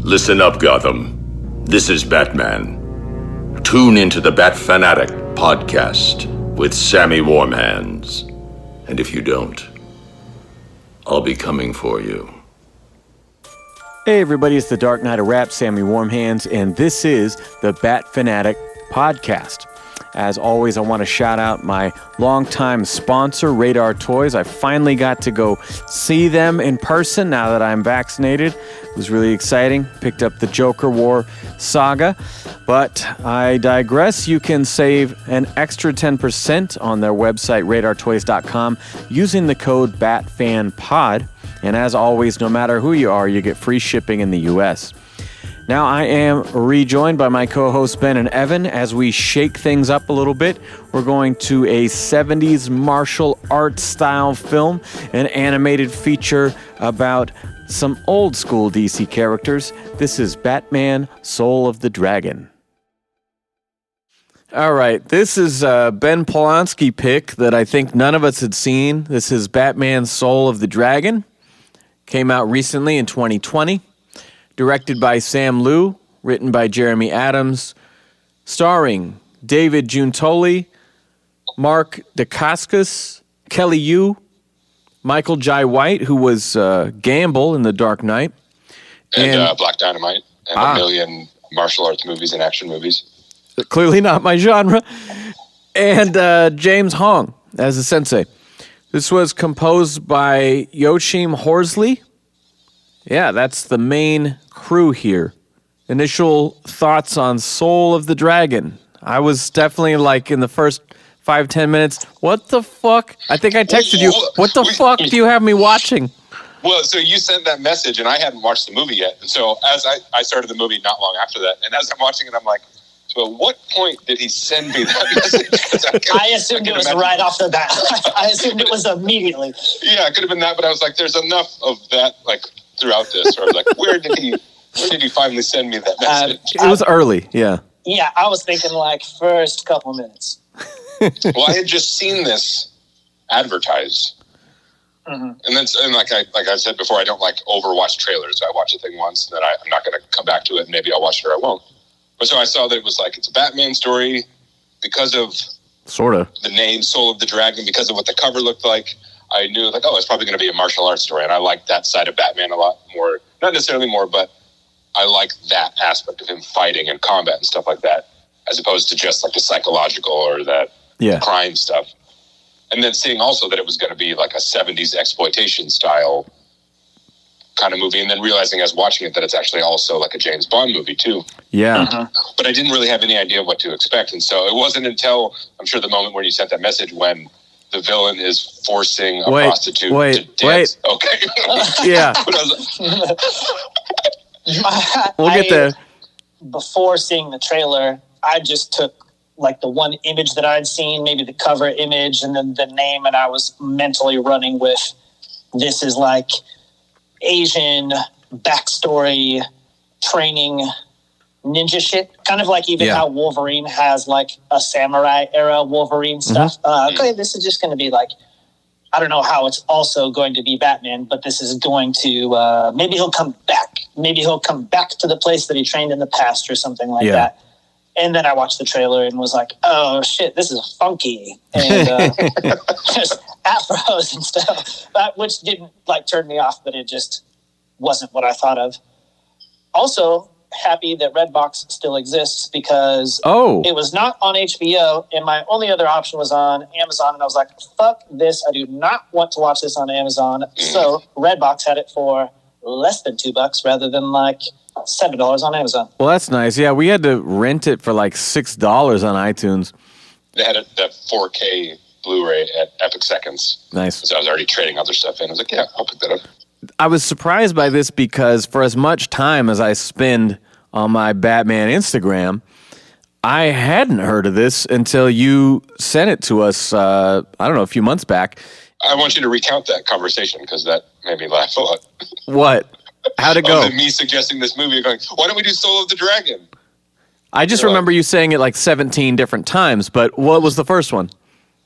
Listen up, Gotham. This is Batman. Tune into the Bat Fan Addict podcast with Sammy Warm Hands. And if you don't, I'll be coming for you. Hey everybody, it's the Dark Knight of Rap, Sammy Warm Hands, and this is the Bat Fan Addict podcast. As always, I want to shout out my longtime sponsor, Radar Toys. I finally got to go see them in person now that I'm vaccinated. It was really exciting. Picked up the Joker War saga. But I digress. You can save an extra 10% on their website, radartoys.com, using the code BATFANPOD. And as always, no matter who you are, you get free shipping in the U.S. Now I am rejoined by my co-hosts Ben and Evan as we shake things up a little bit. We're going to a 70s martial arts style film, an animated feature about some old school DC characters. This is Batman, Soul of the Dragon. All right, this is a Ben Polanski pick that I think none of us had seen. This is Batman, Soul of the Dragon. Came out recently in 2020. Directed by Sam Liu, written by Jeremy Adams, starring David Giuntoli, Mark Dacascos, Kelly Yu, Michael Jai White, who was Gamble in The Dark Knight, and Black Dynamite, and a million martial arts movies and action movies. Clearly not my genre. And James Hong as the sensei. This was composed by Yoshim Horsley. Yeah, that's the main crew here. Initial thoughts on Soul of the Dragon. I was definitely like in the first 5-10 minutes, what the fuck? I think I texted you, what the fuck do you have me watching? Well, so you sent that message and I hadn't watched the movie yet. And so as I started the movie not long after that, and as I'm watching it, I'm like, so at what point did he send me that message? I assumed it was right off the bat. I assumed it was immediately. Yeah, it could have been that, but I was like, there's enough of that, like, throughout this, where I was like, where did he finally send me that message? It was early, yeah. Yeah, I was thinking like first couple minutes. Well, I had just seen this advertised. Mm-hmm. And like I said before, I don't like overwatch trailers. I watch a thing once, and then I'm not going to come back to it, and maybe I'll watch it or I won't. But so I saw that it was like, it's a Batman story because of sort of the name Soul of the Dragon, because of what the cover looked like. I knew, like, oh, it's probably going to be a martial arts story, and I like that side of Batman a lot more. Not necessarily more, but I like that aspect of him fighting and combat and stuff like that, as opposed to just, like, the psychological or that crime stuff. And then seeing also that it was going to be, like, a 70s exploitation style kind of movie, and then realizing as watching it that it's actually also, like, a James Bond movie, too. Yeah. Mm-hmm. But I didn't really have any idea what to expect, and so it wasn't until, I'm sure, the moment when you sent that message when the villain is forcing a prostitute to dance. Okay. Yeah. We'll get there. Before seeing the trailer, I just took like the one image that I'd seen, maybe the cover image and then the name, and I was mentally running with, this is like Asian backstory training ninja shit, kind of like even how Wolverine has like a samurai era Wolverine stuff. Okay, this is just going to be like, I don't know how it's also going to be Batman, but this is going to maybe he'll come back. Maybe he'll come back to the place that he trained in the past or something like that. And then I watched the trailer and was like, oh shit, this is funky, and just afros and stuff, which didn't like turn me off, but it just wasn't what I thought of. Also, happy that Redbox still exists because it was not on HBO and my only other option was on Amazon, and I was like, fuck this, I do not want to watch this on Amazon. So Redbox had it for less than $2 rather than like $7 on Amazon. Well, that's nice. Yeah, we had to rent it for like $6 on iTunes. They had that 4K Blu-ray at Epic Seconds. Nice. So I was already trading other stuff in. I was like, yeah, I'll pick that up. I was surprised by this because for as much time as I spend on my Batman Instagram, I hadn't heard of this until you sent it to us, I don't know, a few months back. I want you to recount that conversation because that made me laugh a lot. What? How'd it go? Me suggesting this movie, going, why don't we do Soul of the Dragon? I just remember you saying it like 17 different times, but what was the first one?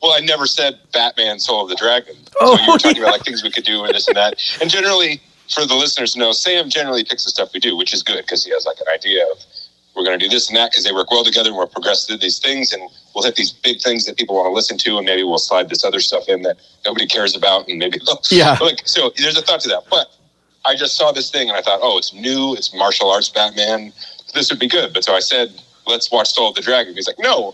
Well, I never said Batman, Soul of the Dragon. So you were talking about like things we could do and this and that. And generally, for the listeners to know, Sam generally picks the stuff we do, which is good because he has like an idea of we're going to do this and that because they work well together and we'll progress through these things and we'll hit these big things that people want to listen to and maybe we'll slide this other stuff in that nobody cares about and maybe so there's a thought to that. But I just saw this thing and I thought, oh, it's new, it's martial arts Batman. This would be good. But so I said, let's watch Soul of the Dragon. He's like, no,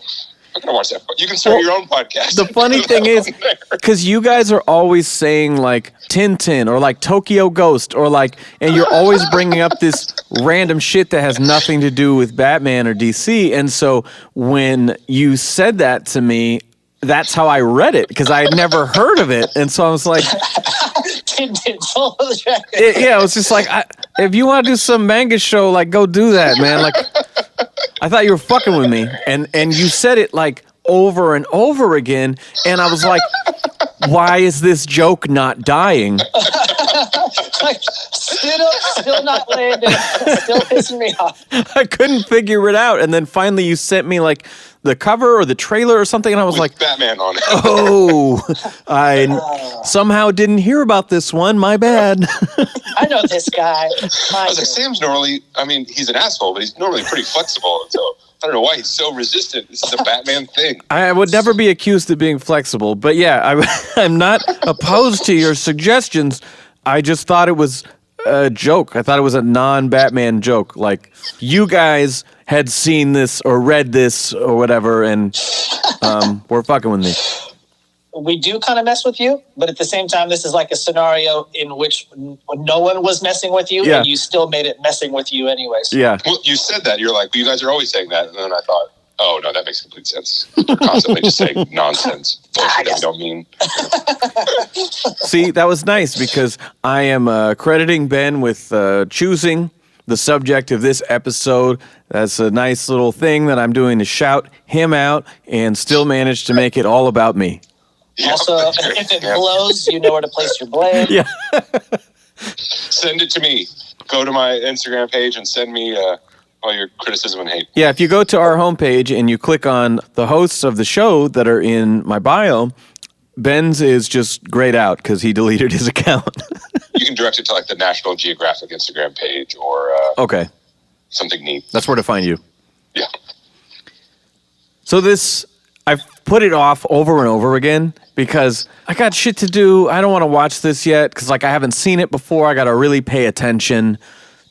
I'm going to watch that. You can start your own podcast. The funny thing is, because you guys are always saying like Tintin or like Tokyo Ghost or like, and you're always bringing up this random shit that has nothing to do with Batman or DC. And so when you said that to me, that's how I read it because I had never heard of it. And so I was like, Tintin, Soul of the Dragon. Yeah, it was just like, if you want to do some manga show, like go do that, man. Like, I thought you were fucking with me, and you said it like over and over again, and I was like, why is this joke not dying? Like, still not landing, still pissing me off. I couldn't figure it out, and then finally you sent me like the cover or the trailer or something, and I was with like, Batman on it. Oh, I somehow didn't hear about this one. My bad. I know this guy. I was like, Sam's normally, I mean, he's an asshole, but he's normally pretty flexible. So I don't know why he's so resistant. This is a Batman thing. I would never be accused of being flexible, but yeah, I'm not opposed to your suggestions. I just thought it was a joke. I thought it was a non-Batman joke. Like, you guys had seen this or read this or whatever, and were fucking with me. We do kind of mess with you, but at the same time, this is like a scenario in which no one was messing with you, and you still made it messing with you anyways. Yeah. Well, you said that. You're like, well, you guys are always saying that. And then I thought, oh, no, that makes complete sense. We're constantly just saying nonsense. Bullshit that we don't mean. See, that was nice because I am crediting Ben with choosing the subject of this episode. That's a nice little thing that I'm doing to shout him out and still manage to make it all about me. Yeah, also, if it blows, you know where to place your blame. Yeah. Send it to me. Go to my Instagram page and send me all your criticism and hate. Yeah, if you go to our homepage and you click on the hosts of the show that are in my bio, Ben's is just grayed out because he deleted his account. You can direct it to like the National Geographic Instagram page or okay. Something neat. That's where to find you. Yeah. So I've put it off over and over again because I got shit to do. I don't want to watch this yet because like I haven't seen it before. I got to really pay attention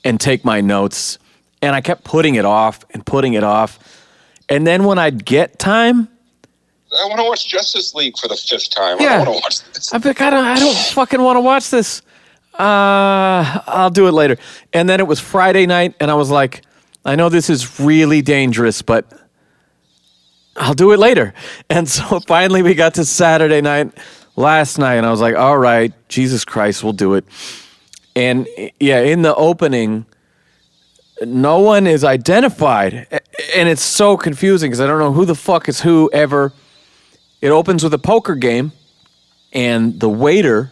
and take my notes. And I kept putting it off and putting it off. And then when I'd get time, I want to watch Justice League for the 5th time. Yeah. I don't want to watch this. I'm like, I don't fucking want to watch this. I'll do it later. And then it was Friday night, and I was like, I know this is really dangerous, but I'll do it later. And so finally we got to Saturday night last night, and I was like, all right, Jesus Christ, we'll do it. And yeah, in the opening, no one is identified. And it's so confusing because I don't know who the fuck is who ever. It opens with a poker game, and the waiter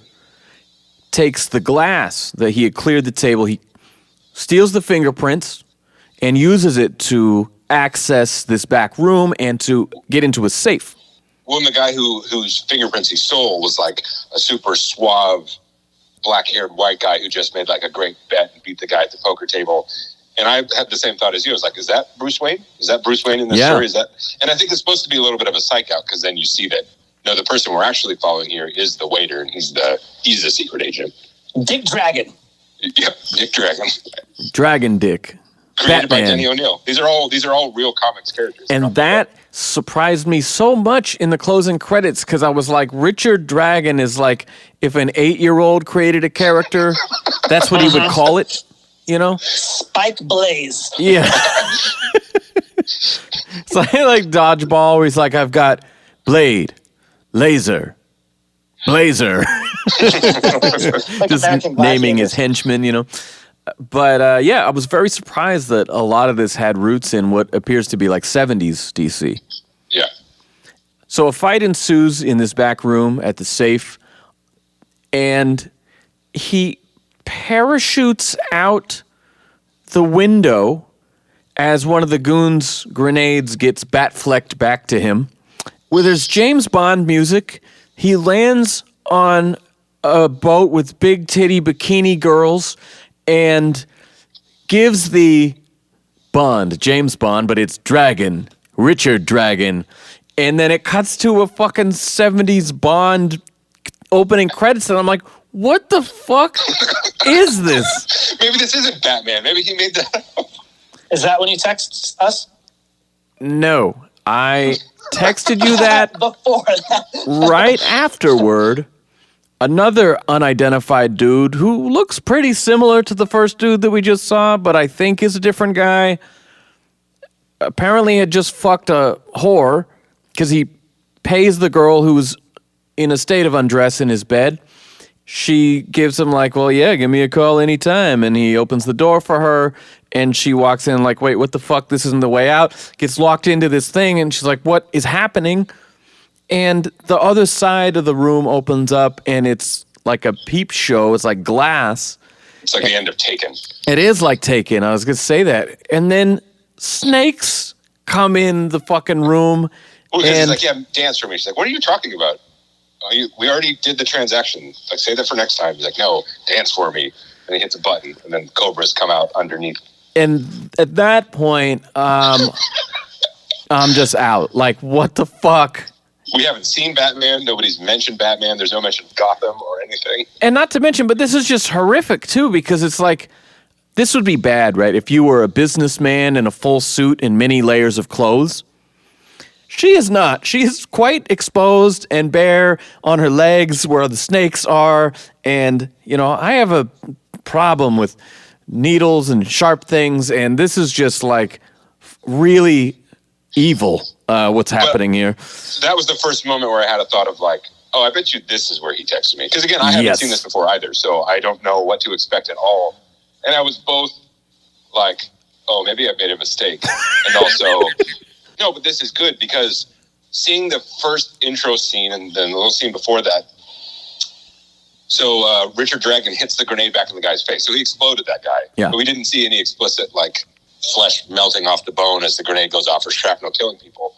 takes the glass that he had cleared the table. He steals the fingerprints and uses it to access this back room and to get into a safe. Well, the guy whose fingerprints he stole was like a super suave, black-haired white guy who just made like a great bet and beat the guy at the poker table. And I had the same thought as you. I was like, is that Bruce Wayne? Is that Bruce Wayne in this story? Is that? And I think it's supposed to be a little bit of a psych out because then you see that, no, the person we're actually following here is the waiter and he's the secret agent. Dick Dragon. Yep, Dick Dragon. Dragon Dick. Created Batman. by Denny O'Neil. These are all real comics characters. And that surprised me so much in the closing credits because I was like, Richard Dragon is like if an 8-year-old created a character, that's what he would call it, you know? Spike Blaze. Yeah. It's like Dodgeball where he's like, I've got Blade, Laser, Blazer. Like Just naming his henchmen, you know? But yeah, I was very surprised that a lot of this had roots in what appears to be like 70s DC. Yeah. So a fight ensues in this back room at the safe, and he parachutes out the window as one of the goons' grenades gets bat-flecked back to him. With his James Bond music, he lands on a boat with big titty bikini girls and gives the Bond, James Bond, but it's Dragon, Richard Dragon. And then it cuts to a fucking 70s Bond opening credits, and I'm like, what the fuck is this? Maybe this isn't Batman. Maybe he made that up. Is that when you text us? No, I texted you that Before that. right afterward. Another unidentified dude who looks pretty similar to the first dude that we just saw, but I think is a different guy, apparently had just fucked a whore because he pays the girl who's in a state of undress in his bed. She gives him like, well, yeah, give me a call anytime. And he opens the door for her, and she walks in like, wait, what the fuck? This isn't the way out. Gets locked into this thing, and she's like, what is happening? And the other side of the room opens up, and it's like a peep show. It's like glass. It's like the end of Taken. It is like Taken. I was going to say that. And then snakes come in the fucking room. Well, because he's and like, yeah, dance for me. She's like, what are you talking about? We already did the transaction. Like, say that for next time. He's like, no, dance for me. And he hits a button, and then cobras come out underneath. And at that point, I'm just out. Like, what the fuck? We haven't seen Batman. Nobody's mentioned Batman. There's no mention of Gotham or anything. And not to mention, but this is just horrific, too, because it's like, this would be bad, right? If you were a businessman in a full suit and many layers of clothes. She is not. She is quite exposed and bare on her legs where the snakes are. And, you know, I have a problem with needles and sharp things. And this is just like really evil, what's happening here. That was the first moment where I had a thought of like, oh, I bet you this is where he texted me. Because again, I haven't seen this before either. So I don't know what to expect at all. And I was both like, oh, maybe I made a mistake. And also... No, but this is good because seeing the first intro scene and then the little scene before that. So Richard Dragon hits the grenade back in the guy's face. So he exploded that guy. Yeah. But we didn't see any explicit like flesh melting off the bone as the grenade goes off or shrapnel killing people.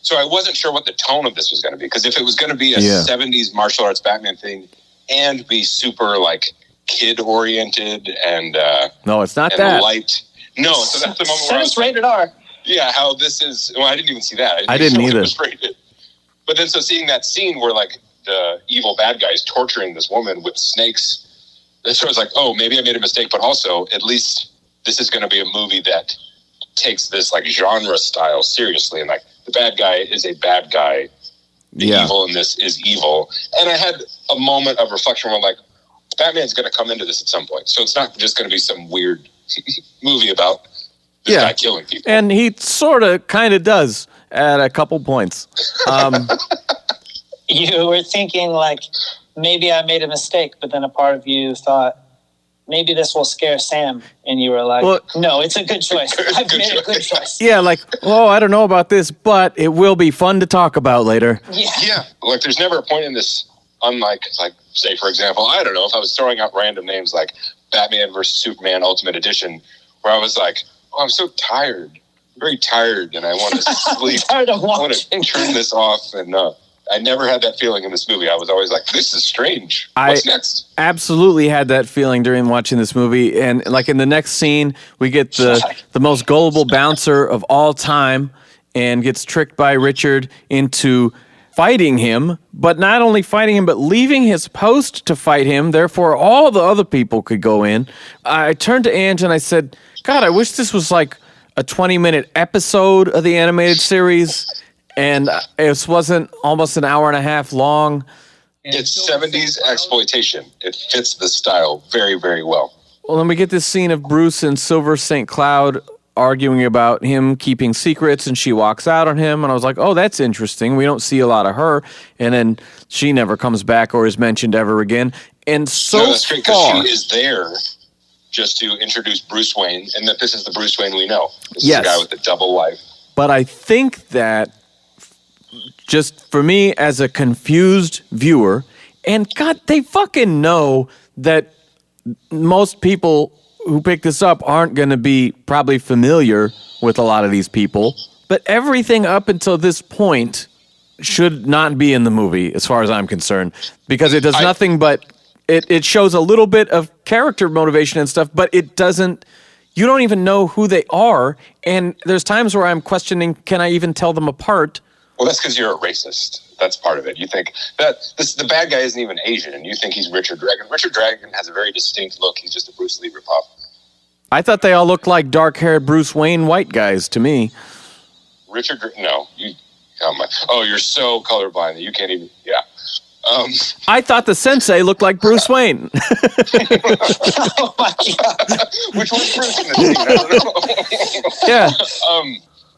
So I wasn't sure what the tone of this was going to be because if it was going to be a 70s martial arts Batman thing and be super like kid oriented and no, it's not and that light. No, so that's the moment where it's rated R. Yeah, how this is... Well, I didn't even see that. I didn't either. It was rated. But then so seeing that scene where, like, the evil bad guy is torturing this woman with snakes, that's where I was like, oh, maybe I made a mistake, but also, at least this is going to be a movie that takes this, like, genre style seriously. And, like, the bad guy is a bad guy. The evil in this is evil. And I had a moment of reflection where I'm like, Batman's going to come into this at some point. So it's not just going to be some weird movie about... This guy killing people. And he sort of kind of does at a couple points. You were thinking, like, maybe I made a mistake, but then a part of you thought, maybe this will scare Sam. And you were like, no, it's a good choice. I've made a good choice. Yeah, like, oh, I don't know about this, but it will be fun to talk about later. Yeah. Like, there's never a point in this, unlike, like, say, for example, I don't know, if I was throwing out random names like Batman versus Superman Ultimate Edition, where I was like, oh, I'm so tired, very tired, and I want to sleep. I want to turn this off, and I never had that feeling in this movie. I was always like, this is strange. What's next? Absolutely had that feeling during watching this movie, and like in the next scene, we get the most gullible bouncer of all time, and gets tricked by Richard into fighting him, but not only fighting him, but leaving his post to fight him. Therefore, all the other people could go in. I turned to Ange and I said, God, I wish this was like a 20-minute episode of the animated series, and it wasn't almost an hour and a half long. It's 70s exploitation. It fits the style very, very well. Well, then we get this scene of Bruce and Silver St. Cloud arguing about him keeping secrets, and she walks out on him, and I was like, oh, that's interesting. We don't see a lot of her, and then she never comes back or is mentioned ever again. And so that's great, because she is there just to introduce Bruce Wayne, and that this is the Bruce Wayne we know. This is the guy with the double life. But I think that just for me as a confused viewer, and God, they fucking know that most people who pick this up aren't going to be probably familiar with a lot of these people, but everything up until this point should not be in the movie as far as I'm concerned, because it does nothing but it shows a little bit of character motivation and stuff, but it doesn't. You don't even know who they are, and there's times where I'm questioning, can I even tell them apart? Well, that's because you're a racist. That's part of it. You think that the bad guy isn't even Asian, and you think he's Richard Dragon. Richard Dragon has a very distinct look. He's just a Bruce Lee ripoff. I thought they all looked like dark-haired Bruce Wayne white guys to me. No. You're so colorblind that you can't even, yeah. I thought the sensei looked like Bruce Wayne. Oh my God. Which one's Bruce in the scene? I don't know. Yeah.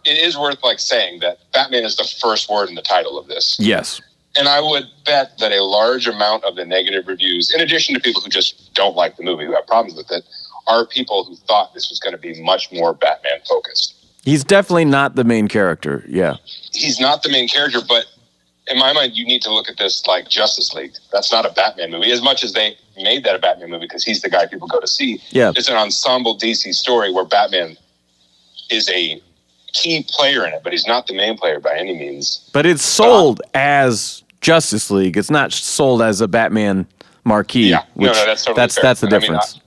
It is worth saying that Batman is the first word in the title of this. Yes. And I would bet that a large amount of the negative reviews, in addition to people who just don't like the movie, who have problems with it, are people who thought this was going to be much more Batman focused. He's definitely not the main character. Yeah. He's not the main character, but in my mind, you need to look at this like Justice League. That's not a Batman movie. As much as they made that a Batman movie because he's the guy people go to see, it's an ensemble DC story where Batman is a key player in it, but he's not the main player by any means. But it's sold as Justice League. It's not sold as a Batman marquee. Yeah, that's totally fair. That's the difference.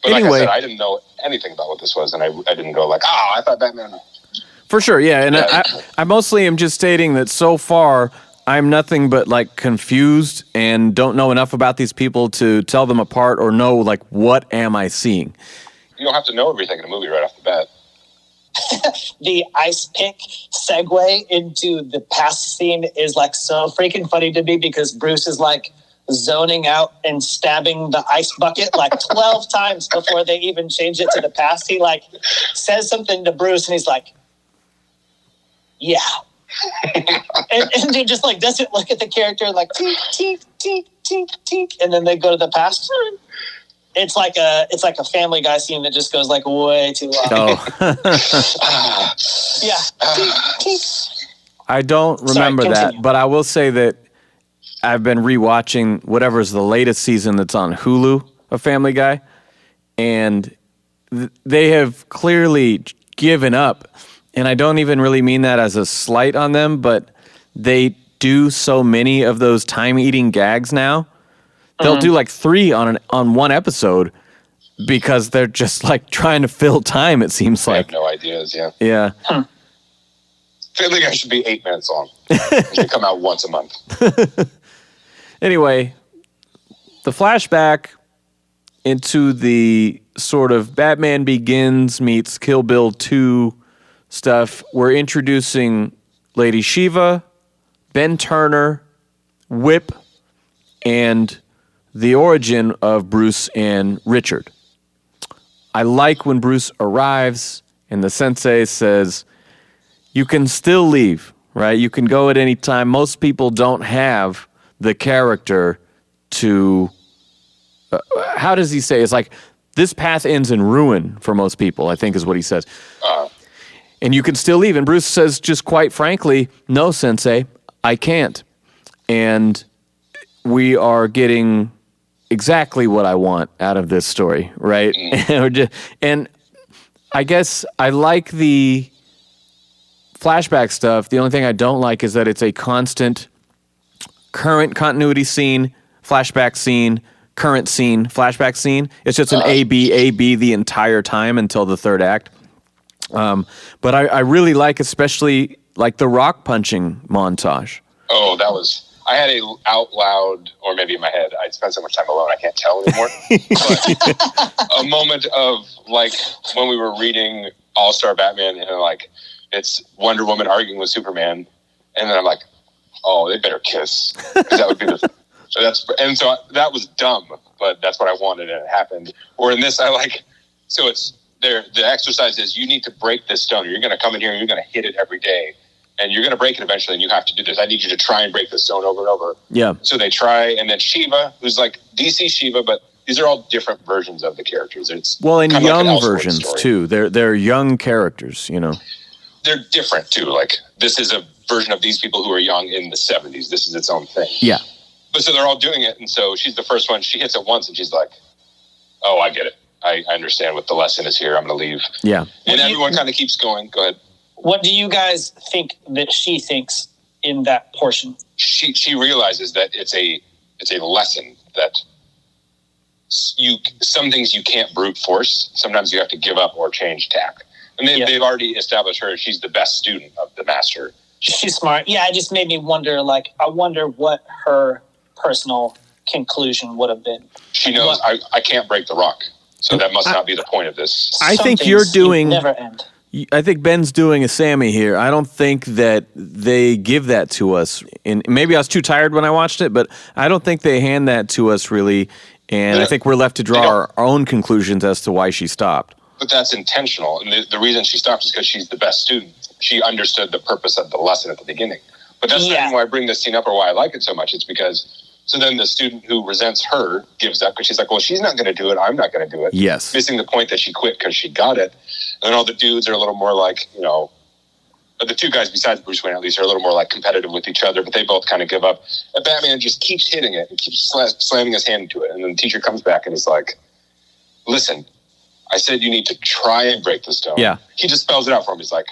But anyway, like I said, I didn't know anything about what this was, and I didn't go like, I thought Batman. For sure, yeah. And I mostly am just stating that so far, I'm nothing but confused and don't know enough about these people to tell them apart or know what am I seeing. You don't have to know everything in a movie right off the bat. The ice pick segue into the past scene is so freaking funny to me because Bruce is zoning out and stabbing the ice bucket 12 times before they even change it to the past. He says something to Bruce and he's like, yeah. and he just doesn't look at the character tink, tink, tink, tink, tink, and then they go to the past. It's like a Family Guy scene that just goes way too long. Oh. Yeah. Tink, tink. I don't remember that, but I will say that I've been rewatching whatever's the latest season that's on Hulu of Family Guy, and they have clearly given up. And I don't even really mean that as a slight on them, but they do so many of those time-eating gags now. They'll do 3 on one episode because they're just trying to fill time, it seems like. I have no ideas, yeah. Yeah. Family Guy should be 8 minutes long. It should come out once a month. Anyway, the flashback into the sort of Batman Begins meets Kill Bill 2 stuff, we're introducing Lady Shiva, Ben Turner, Whip, and the origin of Bruce and Richard. I like when Bruce arrives and the sensei says, you can still leave, right? You can go at any time. Most people don't have the character to... how does he say? It's this path ends in ruin for most people, I think is what he says. And you can still leave. And Bruce says, just quite frankly, no, Sensei, I can't. And we are getting exactly what I want out of this story, right? And I guess I like the flashback stuff. The only thing I don't like is that it's a constant current continuity scene, flashback scene, current scene, flashback scene. It's just an A-B the entire time until the third act. But I really like especially the rock punching montage. Oh, I had a out loud, or maybe in my head, I spent so much time alone I can't tell anymore. But a moment of when we were reading All-Star Batman and it's Wonder Woman arguing with Superman, and then I'm like, oh, they better kiss. Because that would be so that was dumb, but that's what I wanted and it happened. Or in this, so it's there. The exercise is you need to break this stone. You're going to come in here and you're going to hit it every day. And you're going to break it eventually, and you have to do this. I need you to try and break the stone over and over. Yeah. So they try, and then Shiva, who's DC Shiva, but these are all different versions of the characters. It's and young versions too. They're young characters, They're different too. This is a version of these people who are young in the 70s. This is its own thing. Yeah. But so they're all doing it, and so she's the first one. She hits it once, and she's like, "Oh, I get it. I understand what the lesson is here. I'm going to leave." Yeah. And everyone kind of keeps going. Go ahead. What do you guys think that she thinks in that portion? She realizes that it's a lesson that some things you can't brute force. Sometimes you have to give up or change tack. And they've already established her. She's the best student of the master. She's smart. Yeah, it just made me wonder, I wonder what her personal conclusion would have been. She knows I can't break the rock. So that must not be the point of this. I think you're doing... never end. I think Ben's doing a Sammy here. I don't think that they give that to us. And maybe I was too tired when I watched it, but I don't think they hand that to us really. And I think we're left to draw our own conclusions as to why she stopped. But that's intentional. And the reason she stopped is because she's the best student. She understood the purpose of the lesson at the beginning. But that's not even why I bring this scene up or why I like it so much. It's because... So then the student who resents her gives up because she's like, well, she's not going to do it. I'm not going to do it. Yes. Missing the point that she quit because she got it. And then all the dudes are a little more like, the two guys besides Bruce Wayne at least are a little more like competitive with each other, but they both kind of give up. And Batman just keeps hitting it and keeps slamming his hand into it. And then the teacher comes back and is like, listen, I said you need to try and break the stone. Yeah. He just spells it out for him. He's like,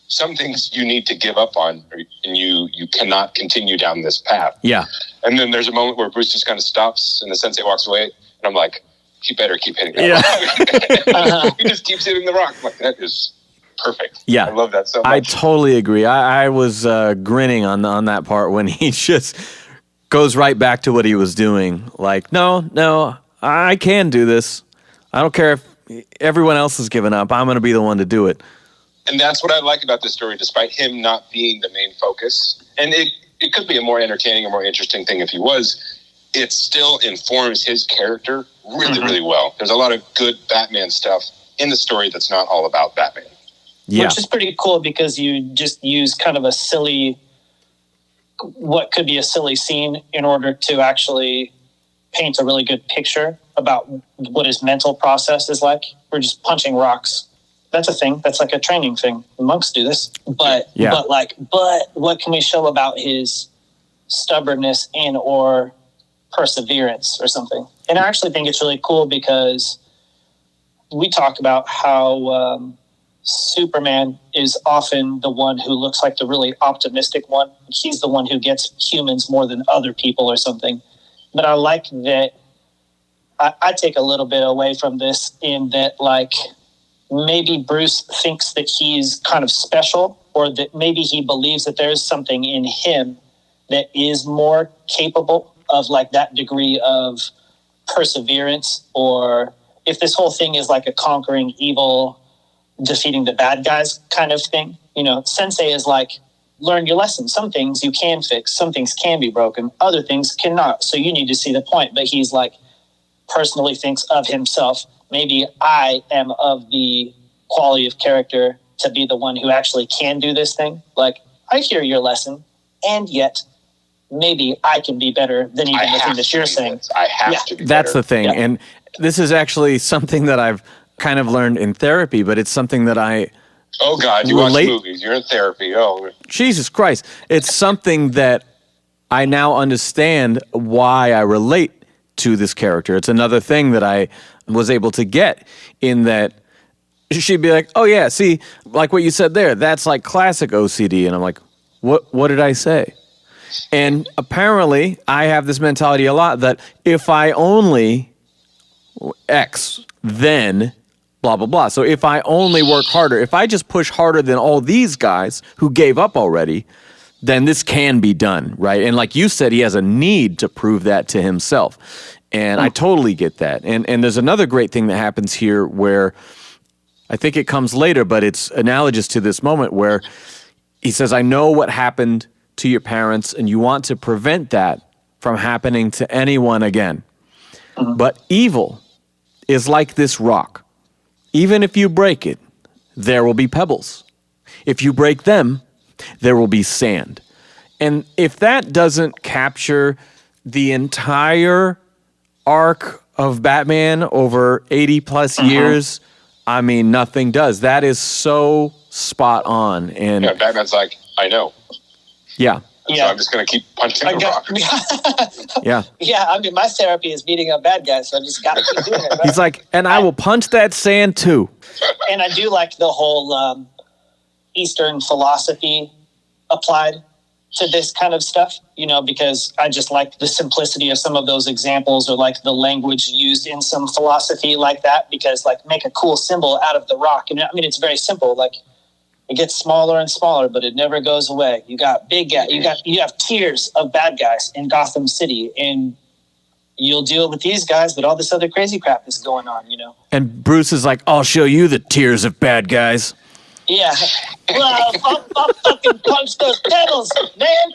some things you need to give up on, and you cannot continue down this path. Yeah. And then there's a moment where Bruce just kind of stops, and the sensei walks away, and I'm like, he better keep hitting that rock. He just keeps hitting the rock. I'm like, that is perfect. Yeah. I love that so much. I totally agree. I was grinning on that part when he just goes right back to what he was doing. Like, no, I can do this. I don't care if everyone else has given up. I'm going to be the one to do it. And that's what I like about this story, despite him not being the main focus. And it could be a more entertaining or more interesting thing if he was. It still informs his character really, really well. There's a lot of good Batman stuff in the story that's not all about Batman. Yeah. Which is pretty cool because you just use kind of what could be a silly scene in order to actually paint a really good picture about what his mental process is like. We're just punching rocks. That's a thing. That's like a training thing. The monks do this. But what can we show about his stubbornness and or perseverance or something? And I actually think it's really cool because we talk about how Superman is often the one who looks like the really optimistic one. He's the one who gets humans more than other people or something. But I like that I take a little bit away from this in that, like, maybe Bruce thinks that he's kind of special, or that maybe he believes that there's something in him that is more capable of like that degree of perseverance, or if this whole thing is like a conquering evil, defeating the bad guys kind of thing. Sensei is like, learn your lesson. Some things you can fix, some things can be broken, other things cannot. So you need to see the point. But he's like, personally thinks of himself, maybe I am of the quality of character to be the one who actually can do this thing. Like, I hear your lesson, and yet maybe I can be better than even the thing that you're saying. I have to be better. That's the thing. Yeah. And this is actually something that I've kind of learned in therapy, but it's something that I Oh, God, you watch movies. You're in therapy. Oh, Jesus Christ. It's something that I now understand why I relate to this character. It's another thing that I was able to get in that she'd be like, oh, yeah, see, like what you said there, that's like classic OCD. And I'm like, what did I say? And apparently I have this mentality a lot that if I only X, then blah, blah, blah. So if I only work harder, if I just push harder than all these guys who gave up already, then this can be done, right? And like you said, he has a need to prove that to himself. And I totally get that. And there's another great thing that happens here where I think it comes later, but it's analogous to this moment where he says, I know what happened to your parents, and you want to prevent that from happening to anyone again. But evil is like this rock. Even if you break it, there will be pebbles. If you break them, there will be sand. And if that doesn't capture the entire arc of Batman over 80 plus years, I mean, nothing does. That is so spot on. And yeah, Batman's like, I know. Yeah. So I'm just going to keep punching the rock. Yeah. Yeah, I mean, my therapy is beating up bad guys, so I just got to keep doing it. Right? He's like, and I will punch that sand too. And I do like the whole Eastern philosophy applied to this kind of stuff, because I just like the simplicity of some of those examples, or like the language used in some philosophy like that, because like make a cool symbol out of the rock. And I mean, it's very simple. Like it gets smaller and smaller, but it never goes away. You got big guys, you have tiers of bad guys in Gotham City, and you'll deal with these guys, but all this other crazy crap is going on, And Bruce is like, I'll show you the tiers of bad guys. Yeah. Well, I'll fucking punch those pedals, man.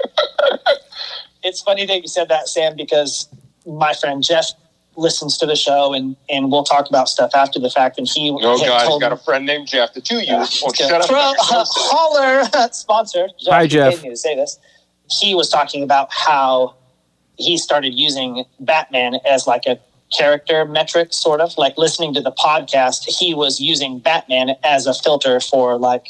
It's funny that you said that, Sam, because my friend Jeff listens to the show, and we'll talk about stuff after the fact. And he he's got a friend named Jeff. The two of you won't shut up. Holler sponsor. Jeff, Hi, Jeff. Paid me to say this. He was talking about how he started using Batman as like a character metric, sort of like listening to the podcast. He was using Batman as a filter for like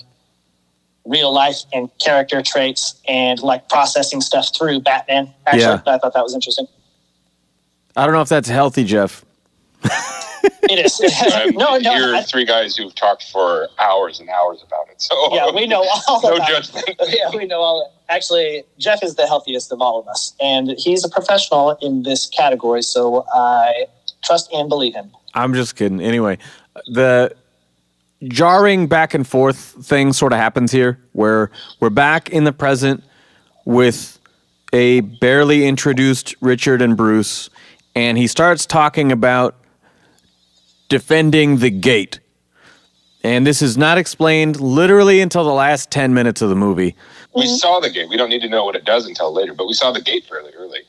real life and character traits, and like processing stuff through Batman. Actually, Yeah. I thought that was interesting. I don't know if that's healthy, Jeff. It is. You're three guys who've talked for hours and hours about it. So yeah, we know all no about judgment. it. Yeah, we know all that. Actually, Jeff is the healthiest of all of us, and he's a professional in this category, so I trust and believe him. I'm just kidding. Anyway, the jarring back and forth thing sort of happens here, where we're back in the present with a barely introduced Richard and Bruce, and he starts talking about defending the gate. And this is not explained literally until the last 10 minutes of the movie. We saw the gate. We don't need to know what it does until later, but we saw the gate fairly early.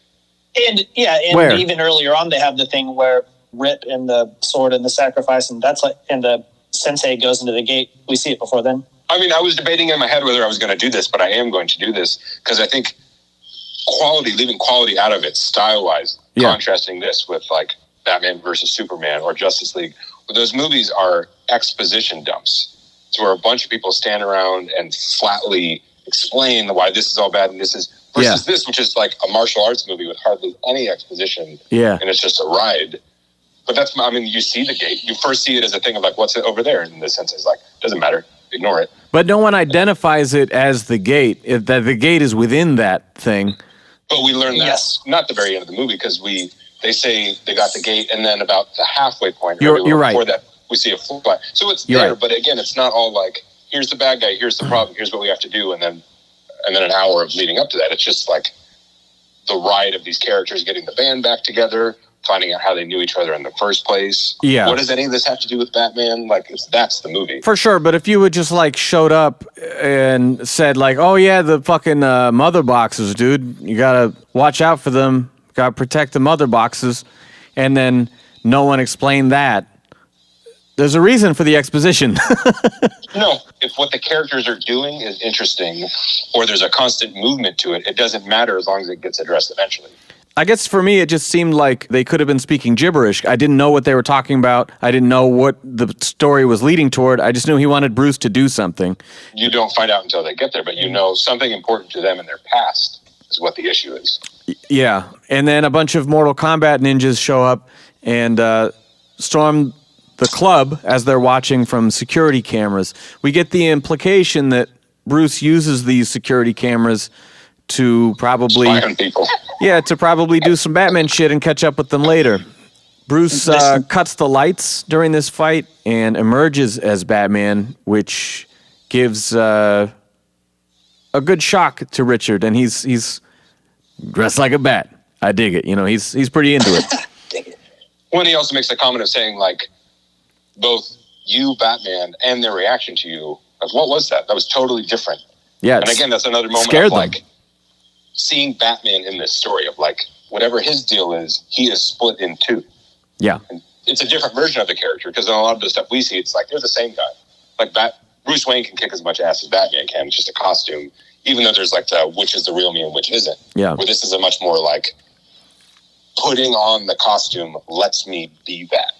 And yeah, and Where? even earlier on, they have the thing where Rip and the sword and the sacrifice, and that's like, and the sensei goes into the gate. We see it before then. I mean, I was debating in my head whether I was going to do this, but I am going to do this because I think leaving quality out of it, style-wise, contrasting this with like Batman versus Superman or Justice League, those movies are exposition dumps. It's where a bunch of people stand around and flatly explain why this is all bad and this is versus this, which is like a martial arts movie with hardly any exposition. Yeah. And it's just a ride. But that's, I mean, you see the gate. You first see it as a thing of like, what's it over there? And in the sense, it's like, doesn't matter. Ignore it. But no one identifies it as the gate, that the gate is within that thing. But we learn that not the very end of the movie, because they say they got the gate, and then about the halfway point, you're right. Before that, we see a fly. So it's there, right. But again, it's not all like, here's the bad guy, here's the problem, here's what we have to do, and then an hour of leading up to that. It's just like the ride of these characters getting the band back together, finding out how they knew each other in the first place. Yeah. What does any of this have to do with Batman? Like, that's the movie. For sure, but if you would just, like, showed up and said, like, oh, yeah, the fucking mother boxes, dude, you gotta watch out for them, gotta protect the mother boxes, and then no one explained that, there's a reason for the exposition. No, if what the characters are doing is interesting, or there's a constant movement to it, it doesn't matter as long as it gets addressed eventually. I guess for me, it just seemed like they could have been speaking gibberish. I didn't know what they were talking about. I didn't know what the story was leading toward. I just knew he wanted Bruce to do something. You don't find out until they get there, but you know something important to them in their past is what the issue is. Yeah, and then a bunch of Mortal Kombat ninjas show up and storm the club as they're watching from security cameras. We get the implication that Bruce uses these security cameras to probably spy on people. Yeah, to probably do some Batman shit and catch up with them later. Bruce cuts the lights during this fight and emerges as Batman, which gives a good shock to Richard, and he's dressed like a bat. I dig it. You know, he's pretty into it. Dig it. When he also makes the comment of saying, like, both you, Batman, and their reaction to you, like, what was that? That was totally different. Yeah, and again, that's another moment of like seeing Batman in this story of like whatever his deal is, he is split in two. Yeah, and it's a different version of the character because in a lot of the stuff we see, it's like they're the same guy. Like Bruce Wayne can kick as much ass as Batman can. It's just a costume, even though there's like the which is the real me and which isn't. Yeah, where this is a much more like putting on the costume lets me be that.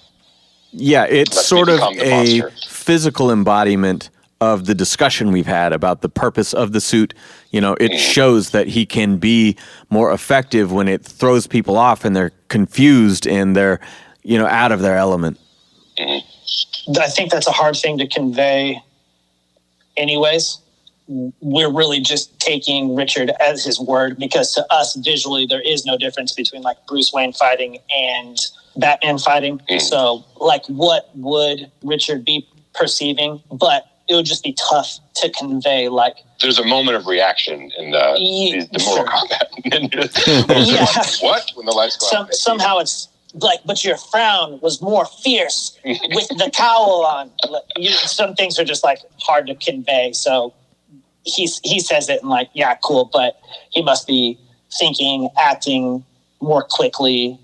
Yeah, it's sort of a physical embodiment of the discussion we've had about the purpose of the suit. You know, it shows that he can be more effective when it throws people off and they're confused and they're, you know, out of their element. I think that's a hard thing to convey anyways, we're really just taking Richard as his word, because to us visually there is no difference between like Bruce Wayne fighting and Batman fighting. So like what would Richard be perceiving? But it would just be tough to convey. Like there's a moment of reaction in the Mortal Kombat. Yeah. What? When the lights go out. Somehow it's like, but your frown was more fierce with the cowl on. Some things are just like hard to convey. So he says it and like, yeah, cool, but he must be thinking, acting more quickly,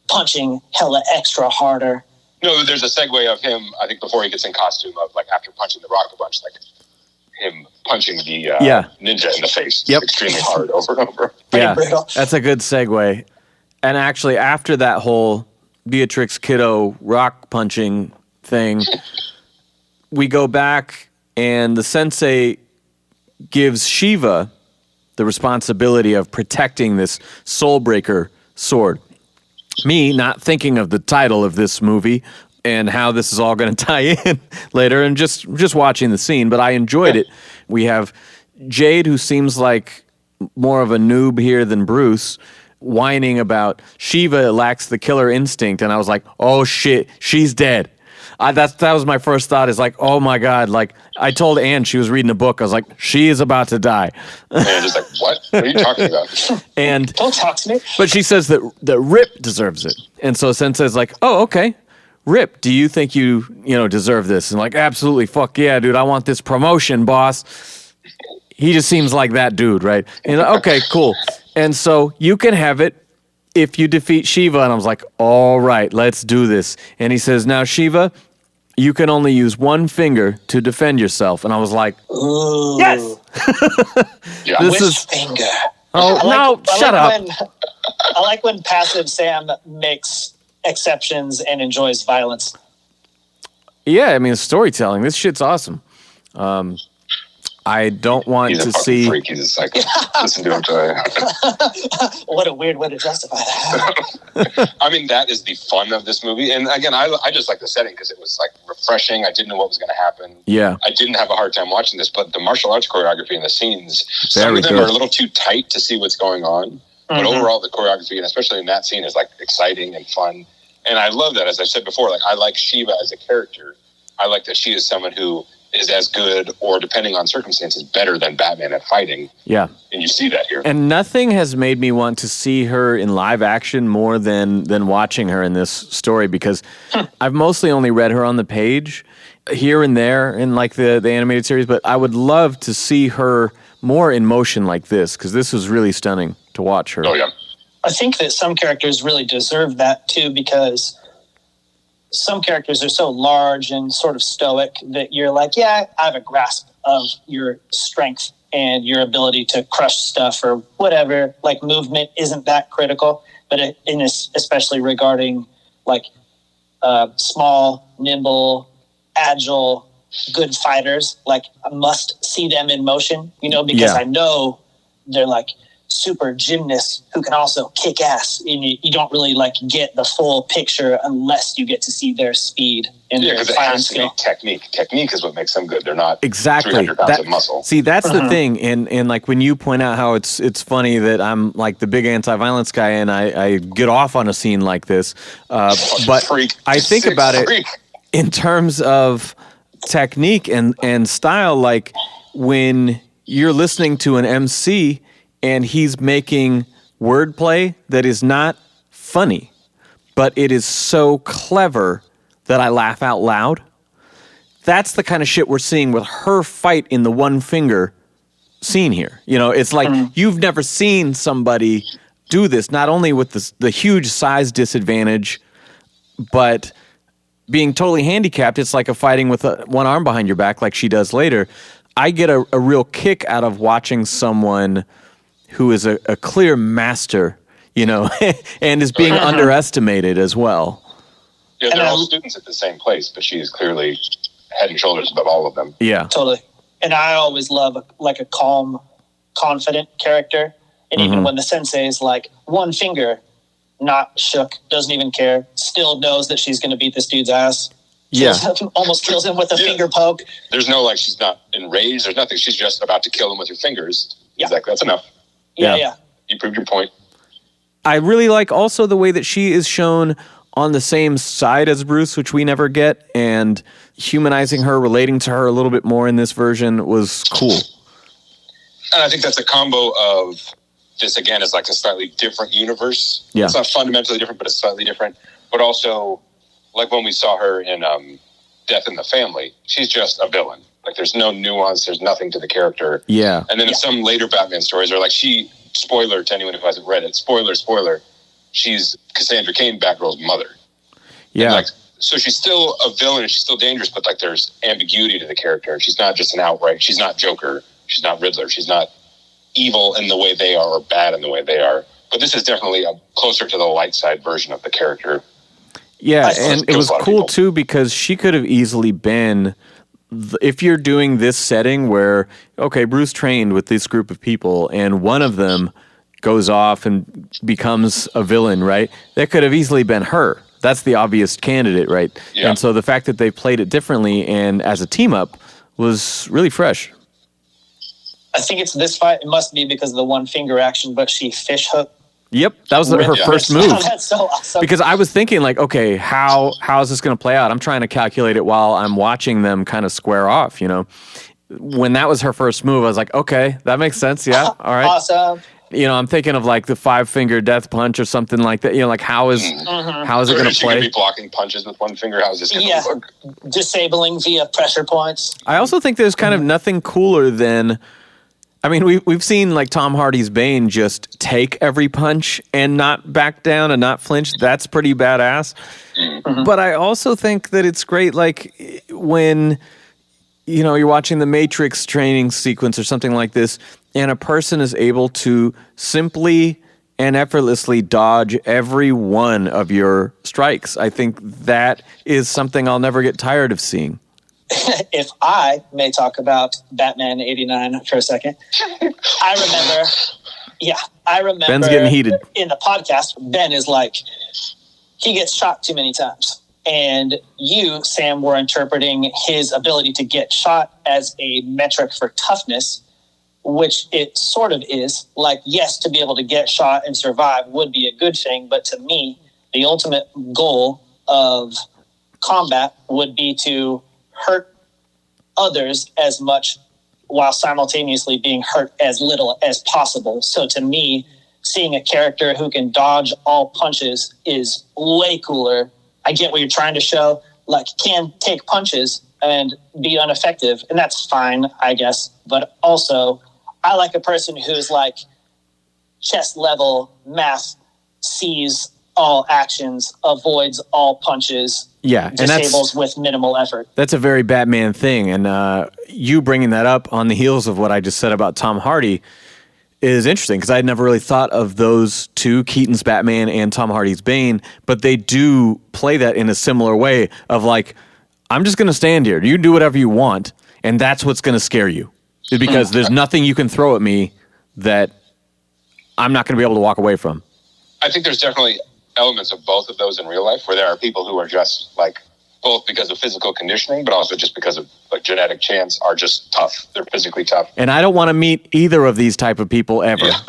punching hella extra harder. No, there's a segue of him, I think, before he gets in costume, of like after punching the Rock a bunch, like him punching the ninja in the face extremely hard over and over. Yeah, that's a good segue. And actually, after that whole Beatrix Kiddo rock punching thing, we go back and the sensei gives Shiva the responsibility of protecting this Soulbreaker sword. Me not thinking of the title of this movie and how this is all going to tie in later, and just watching the scene, but I enjoyed it. We have Jade, who seems like more of a noob here than Bruce, whining about Shiva lacks the killer instinct, and I was like, oh shit, she's dead. That was my first thought, is like, oh my God. Like, I told Anne, she was reading a book, I was like, she is about to die. And just like, what are you talking about? And don't talk to me. But she says that Rip deserves it. And so Sensei's like, oh, okay. Rip, do you think you deserve this? And like, absolutely, fuck yeah, dude, I want this promotion, boss. He just seems like that dude, right? And okay, cool. And so you can have it if you defeat Shiva. And I was like, all right, let's do this. And he says, now Shiva, you can only use one finger to defend yourself. And I was like, ooh. Yes! Yeah. This Which finger? Oh, no, shut up. I like when passive Sam makes exceptions and enjoys violence. Yeah, I mean, storytelling. This shit's awesome. I don't want He's to a fucking see... freak. He's a psycho. Listen to him try. What a weird way to justify that. I mean, that is the fun of this movie. And again, I just like the setting because it was like refreshing. I didn't know what was going to happen. Yeah. I didn't have a hard time watching this, but the martial arts choreography and the scenes, some Very of them good. are a little too tight to see what's going on. But overall, the choreography, and especially in that scene, is like exciting and fun. And I love that, as I said before, like I like Shiva as a character. I like that she is someone who is as good, or depending on circumstances, better than Batman at fighting. Yeah. And you see that here. And nothing has made me want to see her in live action more than watching her in this story, because I've mostly only read her on the page here and there in like the animated series, but I would love to see her more in motion like this, because this was really stunning to watch her. Oh, yeah. I think that some characters really deserve that too, because some characters are so large and sort of stoic that you're like, yeah, I have a grasp of your strength and your ability to crush stuff or whatever. Like movement isn't that critical, but especially regarding like small, nimble, agile, good fighters, like I must see them in motion, because I know they're like super gymnasts who can also kick ass, and you don't really like get the full picture unless you get to see their speed and their because it fighting has to skill. be technique is what makes them good. They're not Exactly. 300 pounds of muscle. See, that's the thing, and like when you point out how it's funny that I'm like the big anti-violence guy and I get off on a scene like this, but Freak. I think Sick about freak. it in terms of technique and style. Like when you're listening to an MC and he's making wordplay that is not funny, but it is so clever that I laugh out loud. That's the kind of shit we're seeing with her fight in the one finger scene here. It's like you've never seen somebody do this, not only with the huge size disadvantage, but being totally handicapped. It's like a fighting with one arm behind your back like she does later. I get a real kick out of watching someone who is a clear master, and is being underestimated as well. Yeah, they're all students at the same place, but she is clearly head and shoulders above all of them. Yeah. Totally. And I always love a calm, confident character. And even when the sensei is like one finger, not shook, doesn't even care, still knows that she's going to beat this dude's ass. almost kills him with a finger poke. There's no, like, she's not enraged. There's nothing. She's just about to kill him with her fingers. He's like, that's enough. Yeah. You proved your point. I really like also the way that she is shown on the same side as Bruce, which we never get, and humanizing her, relating to her a little bit more in this version was cool. And I think that's a combo of this, again, is like a slightly different universe. Yeah. It's not fundamentally different, but it's slightly different. But also, like when we saw her in Death in the Family, she's just a villain. Like, there's no nuance, there's nothing to the character. Yeah. And then in some later Batman stories, are like, spoiler to anyone who hasn't read it, spoiler, she's Cassandra Cain, Batgirl's mother. Yeah. And, like, so she's still a villain and she's still dangerous, but, like, there's ambiguity to the character. She's not just an outright, she's not Joker, she's not Riddler, she's not evil in the way they are or bad in the way they are. But this is definitely a closer to the light side version of the character. Yeah, and it was cool too because she could have easily been, if you're doing this setting where, okay, Bruce trained with this group of people and one of them goes off and becomes a villain, right? That could have easily been her. That's the obvious candidate, right? Yeah. And so the fact that they played it differently and as a team up was really fresh. I think it's this fight. It must be because of the one finger action, but she fish hooked. Yep, that was her first move. That's so awesome. Because I was thinking, like, okay, how is this going to play out? I'm trying to calculate it while I'm watching them kind of square off, you know? When that was her first move, I was like, okay, that makes sense, yeah, all right. Awesome. You know, I'm thinking of, like, the 5-finger death punch or something like that. You know, like, how is it going to play? She could be blocking punches with one finger. How is this going to look? Disabling via pressure points. I also think there's kind of nothing cooler than... I mean, we've seen, like, Tom Hardy's Bane just take every punch and not back down and not flinch. That's pretty badass. Mm-hmm. But I also think that it's great, like, when, you know, you're watching the Matrix training sequence or something like this, and a person is able to simply and effortlessly dodge every one of your strikes. I think that is something I'll never get tired of seeing. If I may talk about Batman 89 for a second, I remember Ben's getting heated. In the podcast, Ben is like, he gets shot too many times. And you, Sam, were interpreting his ability to get shot as a metric for toughness, which it sort of is. Like, yes, to be able to get shot and survive would be a good thing. But to me, the ultimate goal of combat would be to hurt others as much while simultaneously being hurt as little as possible. So to me, seeing a character who can dodge all punches is way cooler. I get what you're trying to show, like, can take punches and be ineffective, and that's fine, I guess. But also, I like a person who's like chest level math, sees all actions, avoids all punches, yeah, disables with minimal effort. That's a very Batman thing, and you bringing that up on the heels of what I just said about Tom Hardy is interesting, because I had never really thought of those two, Keaton's Batman and Tom Hardy's Bane, but they do play that in a similar way of, like, I'm just going to stand here. You do whatever you want, and that's what's going to scare you, because there's nothing you can throw at me that I'm not going to be able to walk away from. I think there's definitely elements of both of those in real life, where there are people who are just, like, both because of physical conditioning, but also just because of, like, genetic chance, are just tough. They're physically tough. And I don't want to meet either of these type of people ever. Yeah.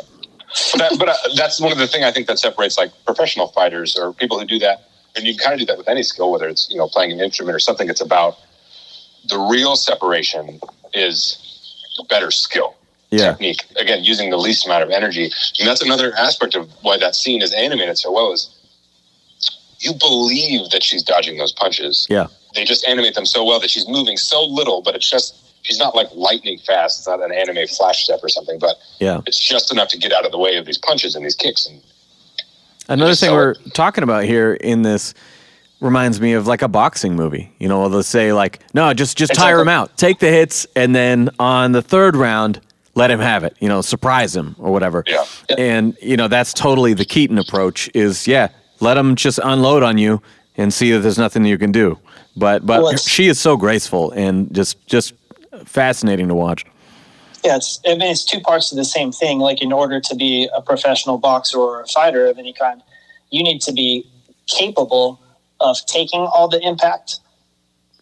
But that's one of the things I think that separates, like, professional fighters or people who do that. And you can kind of do that with any skill, whether it's, you know, playing an instrument or something. It's about the real separation is better skill. Yeah. Technique. Again, using the least amount of energy. And that's another aspect of why that scene is animated so well, is you believe that she's dodging those punches. Yeah. They just animate them so well that she's moving so little, but it's just, she's not like lightning fast. It's not an anime flash step or something, but it's just enough to get out of the way of these punches and these kicks. And another thing we're talking about here in this reminds me of, like, a boxing movie. You know, they'll say, like, no, just tire him out. Take the hits, and then on the third round, let him have it. You know, surprise him or whatever. Yeah. And, you know, that's totally the Keaton approach is, let him just unload on you and see that there's nothing you can do. But she is so graceful and just fascinating to watch. Yeah, it's two parts of the same thing. Like, in order to be a professional boxer or a fighter of any kind, you need to be capable of taking all the impact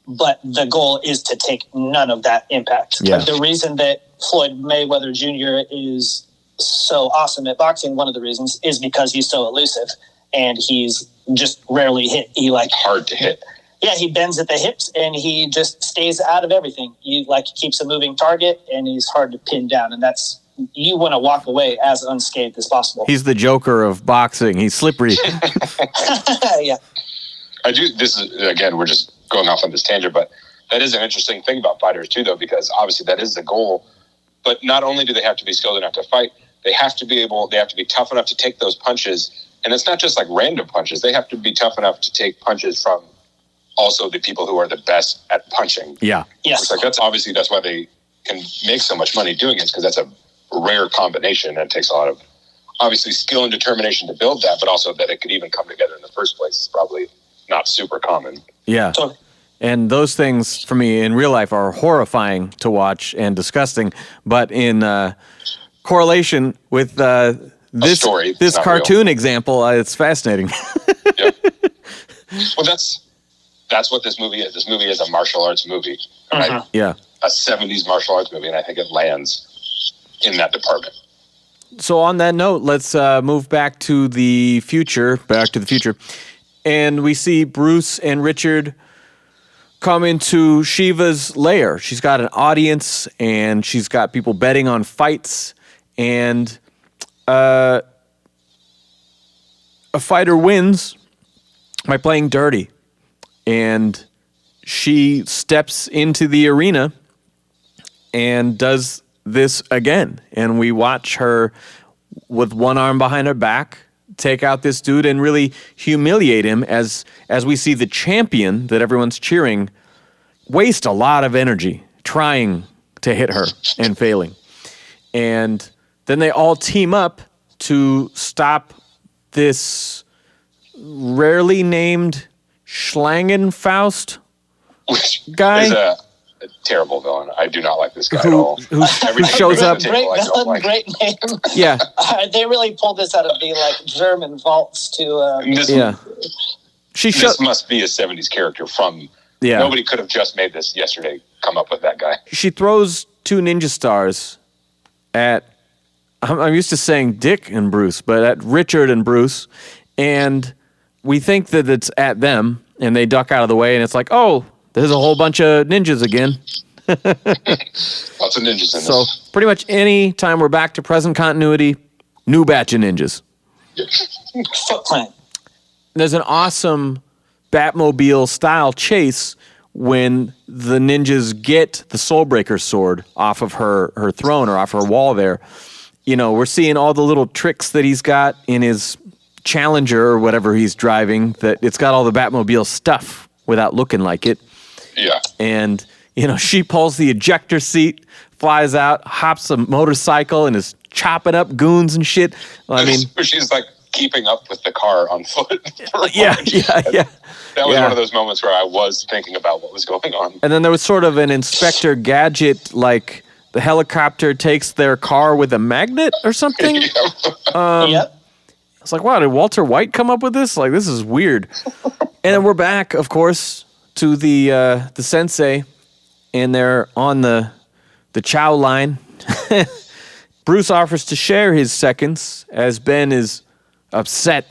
but the goal is to take none of that impact. Yeah. Like the reason that Floyd Mayweather Jr. is so awesome at boxing, one of the reasons is because he's so elusive and he's just rarely hit. He hard to hit. Yeah, he bends at the hips and he just stays out of everything. He keeps a moving target and he's hard to pin down. And that's, you want to walk away as unscathed as possible. He's the Joker of boxing. He's slippery. Yeah. I do. This is, again, we're just going off on this tangent, but that is an interesting thing about fighters too, though, because obviously that is the goal. But not only do they have to be skilled enough to fight, they have to be tough enough to take those punches. And it's not just like random punches. They have to be tough enough to take punches from also the people who are the best at punching. Yeah. Yes. That's why they can make so much money doing it, because that's a rare combination, and it takes a lot of obviously skill and determination to build that, but also that it could even come together in the first place is probably not super common. Yeah. And those things for me in real life are horrifying to watch and disgusting, but in correlation with this cartoon real example, it's fascinating. Yep. Well, that's what this movie is. This movie is a martial arts movie, right? Uh-huh. Yeah. A 70s martial arts movie, and I think it lands in that department. So on that note, let's move back to the future, and we see Bruce and Richard come into Shiva's lair. She's got an audience, and she's got people betting on fights, and a fighter wins by playing dirty, and she steps into the arena and does this again, and we watch her with one arm behind her back take out this dude and really humiliate him as we see the champion that everyone's cheering waste a lot of energy trying to hit her and failing. And then they all team up to stop this rarely named Schlangenfaust guy. Is a terrible villain. I do not like this guy at all. Who shows up. Great villain, great name. Yeah. They really pulled this out of the German vaults to. This must be a 70s character from. Yeah. Nobody could have just made this yesterday. Come up with that guy. She throws 2 ninja stars at. I'm used to saying Dick and Bruce, but at Richard and Bruce, and we think that it's at them, and they duck out of the way, and it's like, oh, there's a whole bunch of ninjas again. Lots of ninjas in So this. pretty much any time we're back to present continuity, new batch of ninjas. Foot Clan. There's an awesome Batmobile-style chase when the ninjas get the Soulbreaker sword off of her throne or off her wall there. You know, we're seeing all the little tricks that he's got in his Challenger or whatever he's driving, that it's got all the Batmobile stuff without looking like it. Yeah. And, she pulls the ejector seat, flies out, hops a motorcycle, and is chopping up goons and shit. Well, I mean, she's like keeping up with the car on foot. Yeah. That was one of those moments where I was thinking about what was going on. And then there was sort of an Inspector Gadget, like the helicopter takes their car with a magnet or something. Yep. It's like, wow, did Walter White come up with this? Like, this is weird. And then we're back, of course, to the sensei, and they're on the chow line. Bruce offers to share his seconds as Ben is upset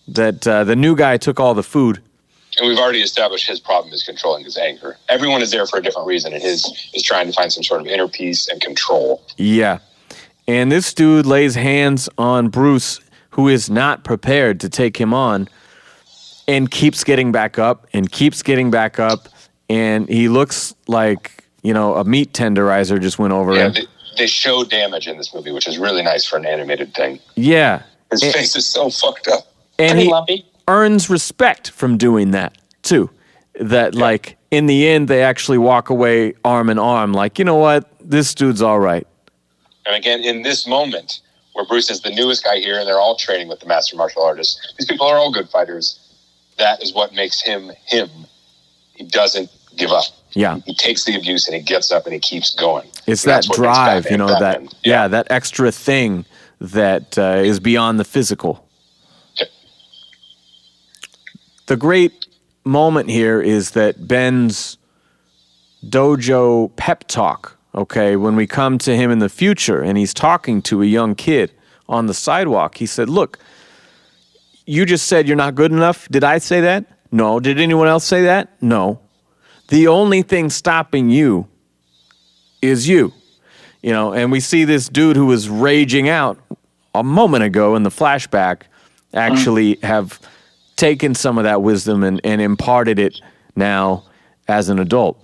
that the new guy took all the food. And we've already established his problem is controlling his anger. Everyone is there for a different reason, and his is trying to find some sort of inner peace and control. Yeah. And this dude lays hands on Bruce, who is not prepared to take him on, and keeps getting back up and keeps getting back up. And he looks like, a meat tenderizer just went over him. They show damage in this movie, which is really nice for an animated thing. Yeah. His face is so fucked up. And Pretty he lumpy. earns respect from doing that, too. That, in the end, they actually walk away arm in arm. Like, you know what? This dude's all right. And again, in this moment, where Bruce is the newest guy here, and they're all training with the master martial artists, these people are all good fighters. That is what makes him him. He doesn't give up. Yeah. He takes the abuse, and he gets up, and he keeps going. It's And that that's what makes drive, Batman. that extra thing that is beyond the physical. Yeah. The great moment here is that Ben's dojo pep talk, okay, when we come to him in the future and he's talking to a young kid on the sidewalk, he said, look, you just said you're not good enough. Did I say that? No. Did anyone else say that? No. The only thing stopping you is you. You know, and we see this dude who was raging out a moment ago in the flashback actually have taken some of that wisdom and imparted it now as an adult.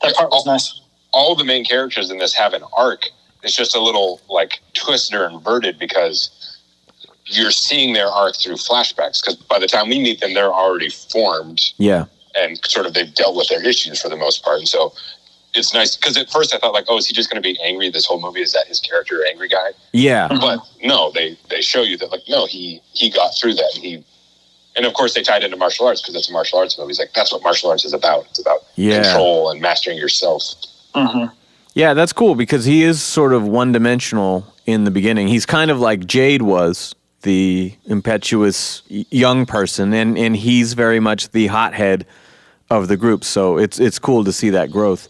That part was nice. All the main characters in this have an arc. It's just a little like twisted or inverted because you're seeing their arc through flashbacks. Because by the time we meet them, they're already formed. Yeah. And sort of they've dealt with their issues for the most part. And so it's nice because at first I thought like, oh, is he just going to be angry this whole movie? Is that his character, angry guy? Yeah. But no, they show you that like, no, he got through that. And of course they tied into martial arts because it's a martial arts movie. It's like, that's what martial arts is about. It's about control and mastering yourself. Mm-hmm. Yeah, that's cool because he is sort of one-dimensional in the beginning. He's kind of like Jade was, the impetuous young person, and he's very much the hothead of the group. So it's cool to see that growth.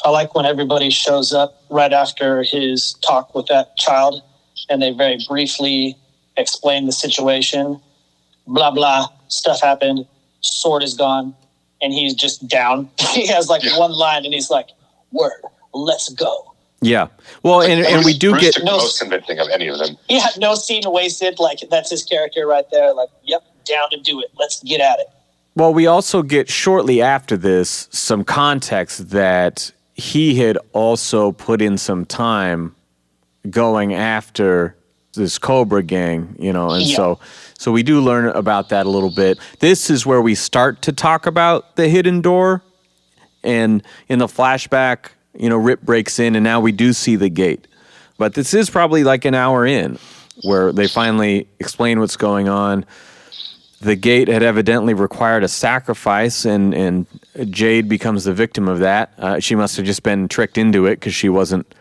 I like when everybody shows up right after his talk with that child, and they very briefly explain the situation. Blah, blah, stuff happened, sword is gone, and he's just down. He has like one line, and he's like, word, let's go. Yeah. Well, and we do Bruce get... no most convincing of any of them. Yeah, no scene wasted. Like, that's his character right there. Like, yep, down to do it. Let's get at it. Well, we also get shortly after this some context that he had also put in some time going after this Cobra gang, you know, and so we do learn about that a little bit. This is where we start to talk about the hidden door, and in the flashback, you know, Rip breaks in, and now we do see the gate. But this is probably like an hour in where they finally explain what's going on. The gate had evidently required a sacrifice, and Jade becomes the victim of that. She must have just been tricked into it because she wasn't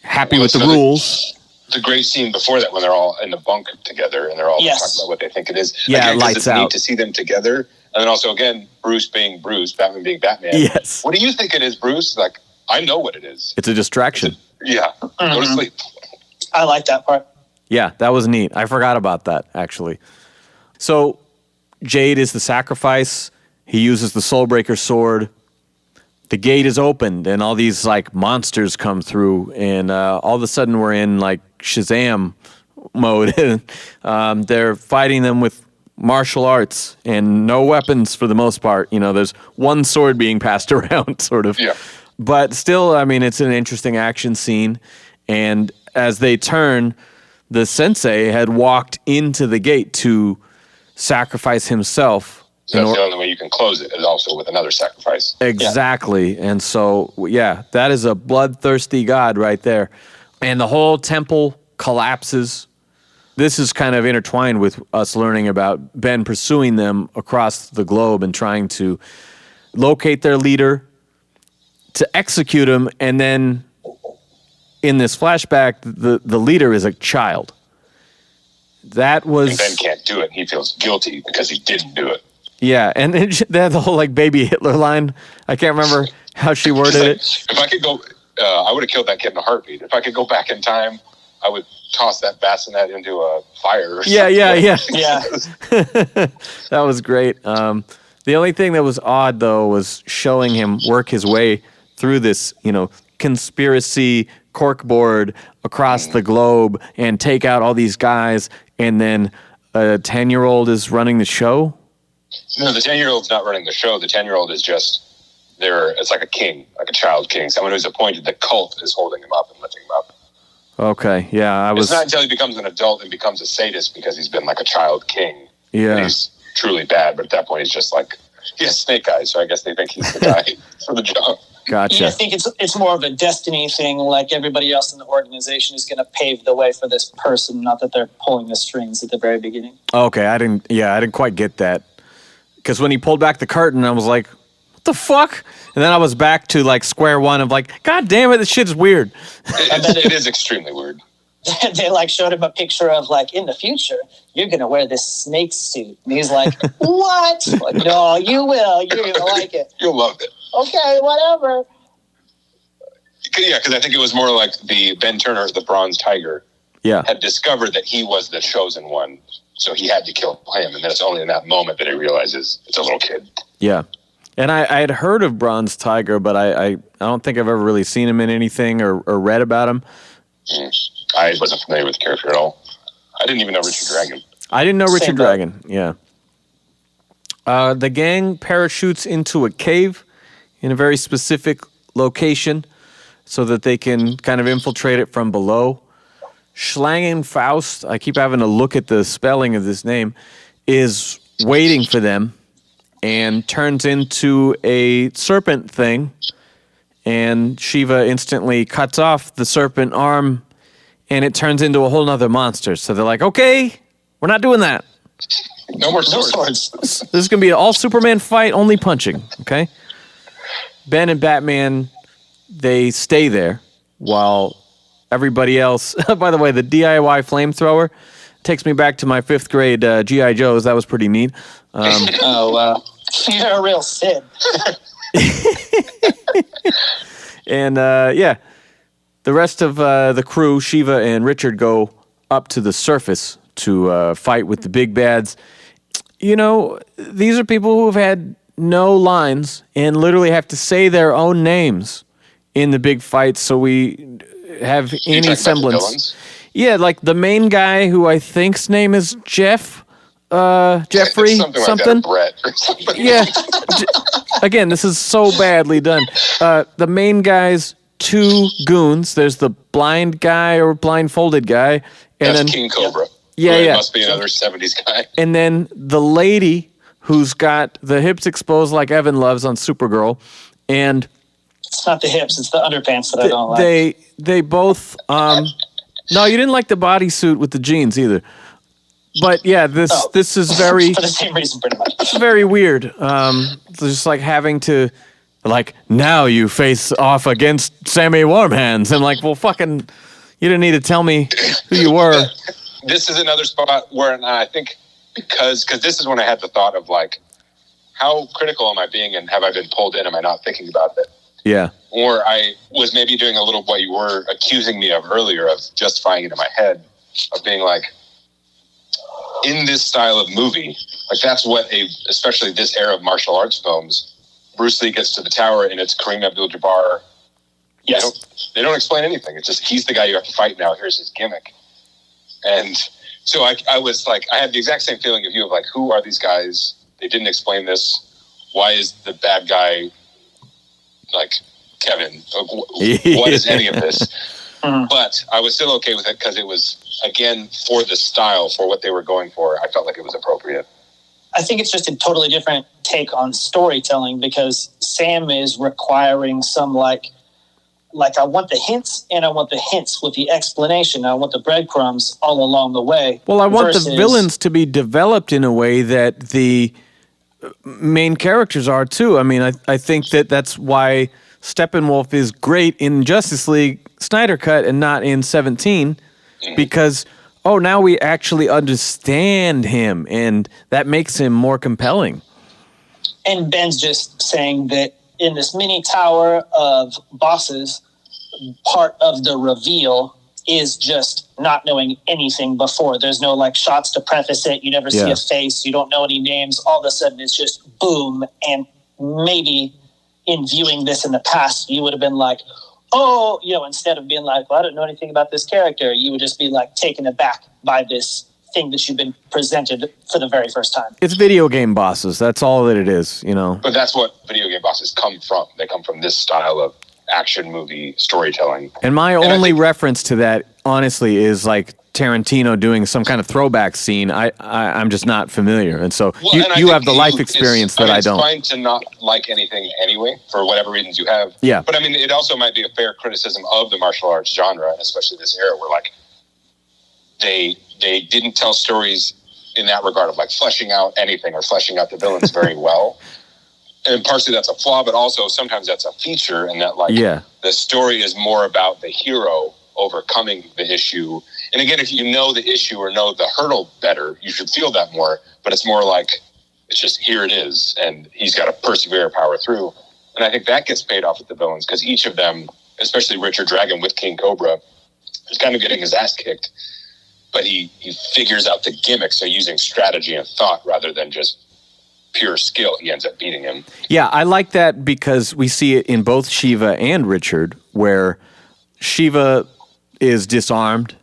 happy with the rules. The great scene before that when they're all in the bunk together and they're all talking about what they think it is. Yeah, like, lights it's out. neat to see them together. And then also, again, Bruce being Bruce, Batman being Batman. Yes. What do you think it is, Bruce? Like, I know what it is. It's a distraction. Go to sleep. I like that part. Yeah, that was neat. I forgot about that, actually. So Jade is the sacrifice. He uses the Soulbreaker sword. The gate is opened, and all these like monsters come through, and all of a sudden we're in like Shazam mode. They're fighting them with martial arts and no weapons for the most part. You know, there's one sword being passed around, sort of. Yeah. But still, I mean, it's an interesting action scene. And as they turn, the sensei had walked into the gate to sacrifice himself. So that's the only way you can close it is also with another sacrifice. Exactly. Yeah. And so, yeah, that is a bloodthirsty god right there. And the whole temple collapses. This is kind of intertwined with us learning about Ben pursuing them across the globe and trying to locate their leader, to execute him, and then in this flashback, the leader is a child. That was... And Ben can't do it. He feels guilty because he didn't do it. Yeah, and they had the whole like baby Hitler line. I can't remember how she worded it. If I could go, I would have killed that kid in a heartbeat. If I could go back in time, I would toss that bassinet into a fire or something. Yeah. Yeah. That was great. The only thing that was odd, though, was showing him work his way through this, you know, conspiracy corkboard across the globe and take out all these guys, and then a 10-year-old is running the show? No, the 10-year-old's not running the show. The 10-year-old is just there. It's like a king, like a child king. Someone who's appointed. The cult is holding him up and lifting him up. Okay, yeah, It's not until he becomes an adult and becomes a sadist because he's been like a child king. Yeah. And he's truly bad, but at that point he's just like, he has snake eyes, so I guess they think he's the guy for the job. Gotcha. Yeah, I think it's more of a destiny thing. Like everybody else in the organization is going to pave the way for this person, not that they're pulling the strings at the very beginning. Okay, I didn't quite get that. Because when he pulled back the curtain, I was like, what the fuck? And then I was back to like square one of like, God damn it, this shit's weird. It is extremely weird. they like showed him a picture of like, in the future, you're going to wear this snake suit. And he's like, what? Like, no, you will. You're going to like it. You'll love it. Okay, whatever. Yeah, because I think it was more like the Ben Turner, the Bronze Tiger, had discovered that he was the chosen one. So he had to kill him. And then it's only in that moment that he realizes it's a little kid. Yeah. And I had heard of Bronze Tiger, but I don't think I've ever really seen him in anything or read about him. I wasn't familiar with the character at all. I didn't even know Richard Dragon. I didn't know Richard Dragon, yeah. The gang parachutes into a cave in a very specific location so that they can kind of infiltrate it from below. Schlangenfaust, I keep having to look at the spelling of this name, is waiting for them and turns into a serpent thing. And Shiva instantly cuts off the serpent arm, and it turns into a whole nother monster. So they're like, okay, we're not doing that. No more swords. This is going to be an all-Superman fight, only punching, okay? Ben and Batman, they stay there while everybody else... By the way, the DIY flamethrower takes me back to my 5th grade G.I. Joes. That was pretty neat. Oh, wow. You're a real Sid. And, the rest of the crew, Shiva and Richard, go up to the surface to fight with the big bads. You know, these are people who have had no lines and literally have to say their own names in the big fights, so we have any semblance. Yeah, like the main guy, who I think's name is Jeffrey, something. Like that, Brett or something. Yeah. Again, this is so badly done. The main guy's 2 goons. There's the blind guy or blindfolded guy, and That's then King Cobra. Yeah, It yeah. must be another 70s guy. And then the lady who's got the hips exposed like Evan loves on Supergirl, and It's not the hips, it's the underpants that I don't like. they both no, you didn't like the bodysuit with the jeans either. But yeah, this is very for the same reason, pretty much. it's very weird. Just like having to, like, now you face off against Sammy Warm Hands. I'm like, well, fucking, you didn't need to tell me who you were. This is another spot where I think because this is when I had the thought of like, how critical am I being, and have I been pulled in? Am I not thinking about it? Yeah. Or I was maybe doing a little what you were accusing me of earlier, of justifying it in my head, of being like, in this style of movie, like that's what especially this era of martial arts films, Bruce Lee gets to the tower and it's Kareem Abdul-Jabbar. Yes. They don't explain anything. It's just, he's the guy you have to fight now. Here's his gimmick. And so I was like, I had the exact same feeling of you, of like, who are these guys? They didn't explain this. Why is the bad guy like Kevin? What is any of this? But I was still okay with it because it was, again, for the style, for what they were going for. I felt like it was appropriate. I think it's just a totally different take on storytelling, because Sam is requiring some like I want the hints, and I want the hints with the explanation. I want the breadcrumbs all along the way. Well, I want the villains to be developed in a way that the main characters are too. I mean, I think that's why Steppenwolf is great in Justice League Snyder Cut and not in 17, because now we actually understand him, and that makes him more compelling. And Ben's just saying that in this mini tower of bosses, part of the reveal is just not knowing anything before. There's no like shots to preface it. You never see a face. You don't know any names. All of a sudden it's just boom. And maybe in viewing this in the past, you would have been like, oh, instead of being like, well, I don't know anything about this character, you would just be like taken aback by this thing that you've been presented for the very first time. It's video game bosses. That's all that it is, But that's what video game bosses come from. They come from this style of action movie storytelling. And my only reference to that, honestly, is like Tarantino doing some kind of throwback scene. I'm just not familiar. And so you have the life experience that I don't. It's fine to not like anything anyway, for whatever reasons you have. Yeah. But I mean, it also might be a fair criticism of the martial arts genre, especially this era, where like they didn't tell stories in that regard of like fleshing out anything or fleshing out the villains very well. And partially that's a flaw, but also sometimes that's a feature, in that like the story is more about the hero overcoming the issue. And again, if you know the issue or know the hurdle better, you should feel that more. But it's more like, it's just, here it is, and he's got to persevere, power through. And I think that gets paid off with the villains, because each of them, especially Richard Dragon with King Cobra, is kind of getting his ass kicked. But he figures out the gimmick, so using strategy and thought rather than just pure skill, he ends up beating him. Yeah, I like that because we see it in both Shiva and Richard, where Shiva is disarmed,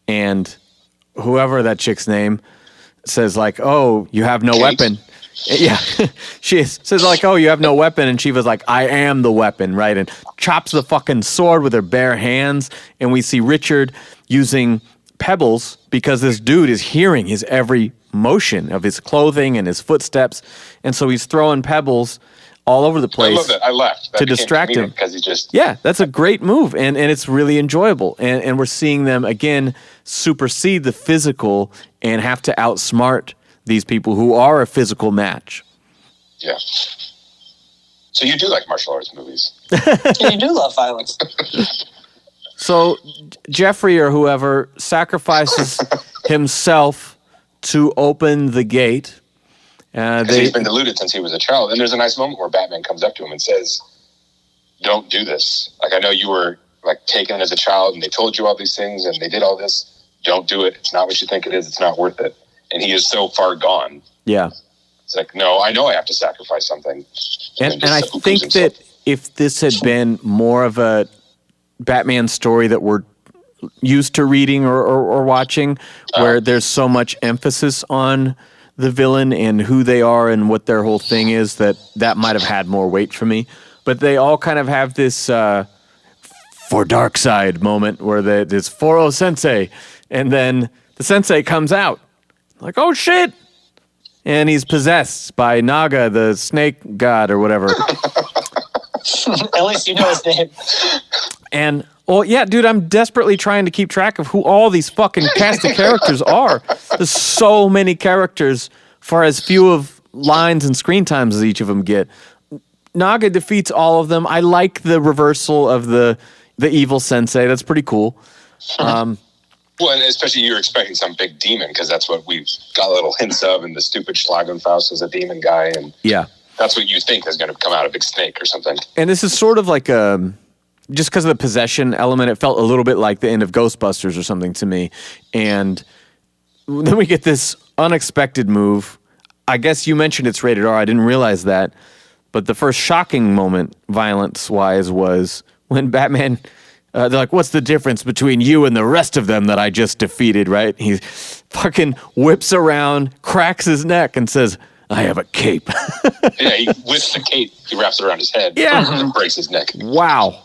and whoever that chick's name says like, "Oh, you have no weapon." Yeah, she says like, "Oh, you have no weapon," and Shiva's like, "I am the weapon," right? And chops the fucking sword with her bare hands, and we see Richard using pebbles because this dude is hearing his every motion of his clothing and his footsteps, and so he's throwing pebbles all over the place. I love that. I left to distract him because he just that's a great move, and it's really enjoyable, and we're seeing them again supersede the physical and have to outsmart these people who are a physical match. Yeah. So you do like martial arts movies? You do love violence. So Jeffrey or whoever sacrifices himself to open the gate. He's been deluded since he was a child. And there's a nice moment where Batman comes up to him and says, "Don't do this. Like, I know you were like taken as a child and they told you all these things and they did all this. Don't do it. It's not what you think it is. It's not worth it." And he is so far gone. Yeah. It's like, no, I know I have to sacrifice something. And I think that if this had been more of a Batman story that we're used to reading or watching, where there's so much emphasis on the villain and who they are and what their whole thing is, that might have had more weight for me. But they all kind of have this for Darkseid moment where this Foro Sensei, and then the Sensei comes out like, oh shit, and he's possessed by Naga, the snake god or whatever. At least you know his name. And, well, yeah, dude, I'm desperately trying to keep track of who all these fucking cast of characters are. There's so many characters for as few of lines and screen times as each of them get. Naga defeats all of them. I like the reversal of the evil sensei. That's pretty cool. Well, and especially you're expecting some big demon, because that's what we've got little hints of, and the stupid Schlagenfaust is a demon guy, and yeah, that's what you think is going to come out, a big snake or something. And this is sort of like just because of the possession element, it felt a little bit like the end of Ghostbusters or something to me. And then we get this unexpected move. I guess you mentioned it's rated R. I didn't realize that. But the first shocking moment, violence-wise, was when Batman, they're like, what's the difference between you and the rest of them that I just defeated, right? He fucking whips around, cracks his neck, and says, I have a cape. Yeah, he whips the cape. He wraps it around his head. Yeah. And breaks his neck. Wow.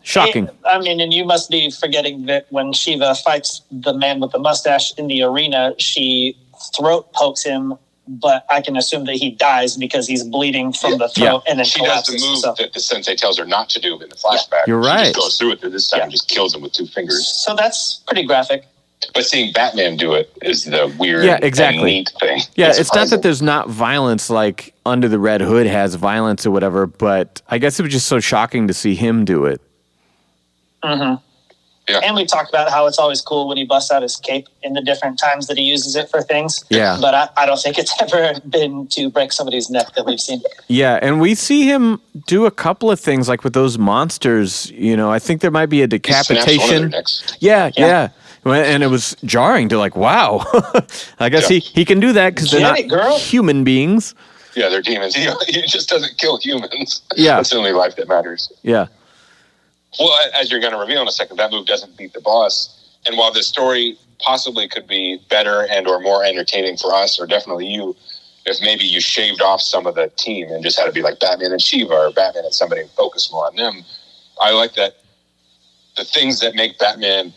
Shocking. And you must be forgetting that when Shiva fights the man with the mustache in the arena, she throat pokes him, but I can assume that he dies because he's bleeding from the throat, and then she does the move that the sensei tells her not to do in the flashback. You're right. She just goes through it this time and just kills him with 2 fingers. So that's pretty graphic. But seeing Batman do it is the weird and neat thing. Yeah, it's not that there's not violence like Under the Red Hood has violence or whatever, but I guess it was just so shocking to see him do it. Mm-hmm. Yeah. And we talked about how it's always cool when he busts out his cape in the different times that he uses it for things. Yeah. But I don't think it's ever been to break somebody's neck that we've seen. Yeah, and we see him do a couple of things like with those monsters. You know, I think there might be a decapitation. Yeah. And it was jarring to like, wow. I guess he can do that because they're not human beings. Yeah, they're demons. He just doesn't kill humans. Yeah. That's the only life that matters. Yeah. Well, as you're going to reveal in a second, that move doesn't beat the boss. And while the story possibly could be better and or more entertaining for us, or definitely you, if maybe you shaved off some of the team and just had to be like Batman and Shiva or Batman and somebody and focus more on them, I like that the things that make Batman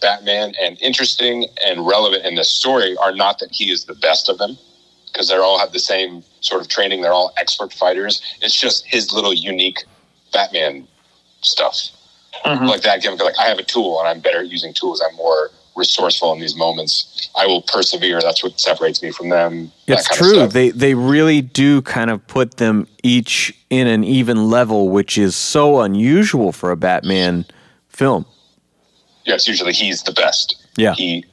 and interesting and relevant in the story are not that he is the best of them, because they all have the same sort of training. They're all expert fighters. It's just his little unique Batman stuff. Mm-hmm. Like that gimmick, like I have a tool and I'm better at using tools. I'm more resourceful in these moments. I will persevere. That's what separates me from them. It's true. They really do kind of put them each in an even level, which is so unusual for a Batman film. Yes, usually he's the best. Yeah. He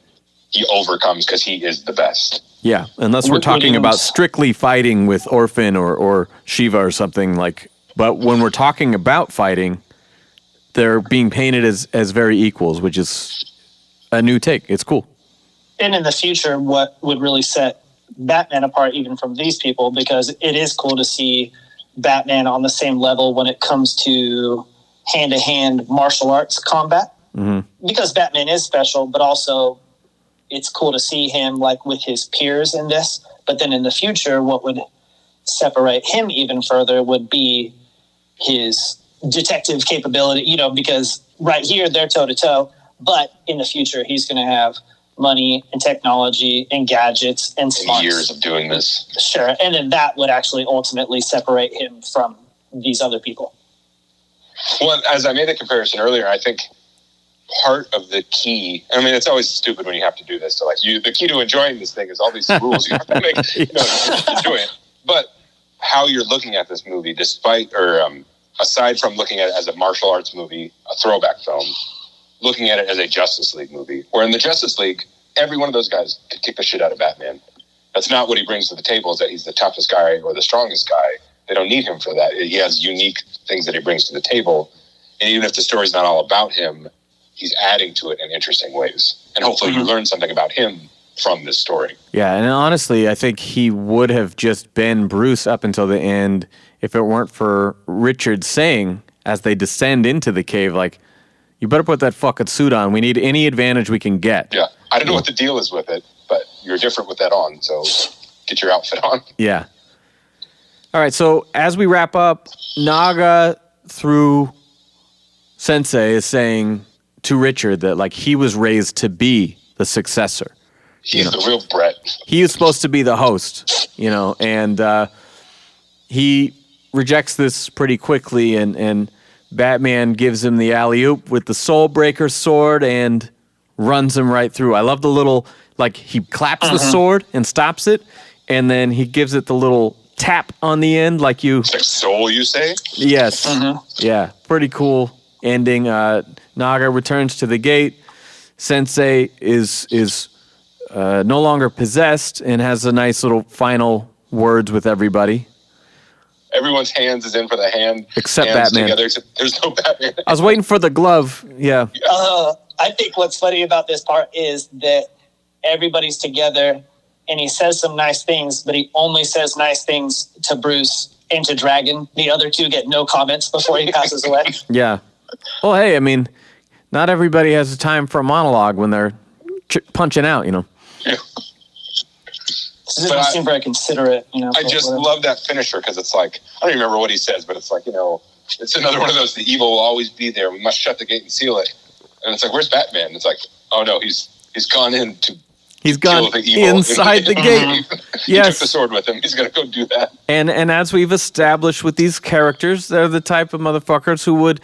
overcomes because he is the best. Yeah, unless we're talking about strictly fighting with Orphan or Shiva or something like. But when we're talking about fighting, they're being painted as very equals, which is a new take. It's cool. And in the future, what would really set Batman apart even from these people, because it is cool to see Batman on the same level when it comes to hand-to-hand martial arts combat. Mm-hmm. Because Batman is special, but also it's cool to see him like with his peers in this. But then in the future, what would separate him even further would be his detective capability, you know, because right here they're toe-to-toe, but in the future he's going to have money and technology and gadgets and smarts. Years of doing this. Sure. And then that would actually ultimately separate him from these other people. Well, as I made the comparison earlier, I think part of the key, I mean, it's always stupid when you have to do this. So like the key to enjoying this thing is all these rules you have to make, you know, to enjoy it. But how you're looking at this movie, aside from looking at it as a martial arts movie, a throwback film, looking at it as a Justice League movie, where in the Justice League, every one of those guys could kick the shit out of Batman. That's not what he brings to the table, is that he's the toughest guy or the strongest guy. They don't need him for that. He has unique things that he brings to the table. And even if the story's not all about him, he's adding to it in interesting ways. And hopefully you learn something about him from this story. Yeah, and honestly, I think he would have just been Bruce up until the end if it weren't for Richard saying, as they descend into the cave, like, you better put that fucking suit on. We need any advantage we can get. Yeah, I don't know what the deal is with it, but you're different with that on, so get your outfit on. Yeah. All right, so as we wrap up, Naga, through Sensei, is saying to Richard that, like, he was raised to be the successor. He's the real Brett. He is supposed to be the host, you know, and he rejects this pretty quickly, and Batman gives him the alley-oop with the Soul Breaker sword and runs him right through. I love the little, like, he claps the sword and stops it, and then he gives it the little tap on the end, like you... It's like soul, you say? Yes. Yeah, pretty cool ending. Naga returns to the gate. Sensei is no longer possessed and has a nice little final words with everybody. Everyone's hands is in for the hand. Except hands Batman. Together, except there's no Batman. I was waiting for the glove. Yeah. I think what's funny about this part is that everybody's together and he says some nice things, but he only says nice things to Bruce and to Dragon. The other two get no comments before he passes away. Yeah. Well, hey, I mean, not everybody has the time for a monologue when they're punching out, you know. Yeah. This doesn't seem very considerate, you know. I just love that finisher because it's like, I don't even remember what he says, but it's like, you know, it's another one of those, the evil will always be there. We must shut the gate and seal it. And it's like, where's Batman? And it's like, oh no, he's gone in to He's gone kill the evil inside the gate. He Yes. took the sword with him. He's going to go do that. And as we've established with these characters, they're the type of motherfuckers who would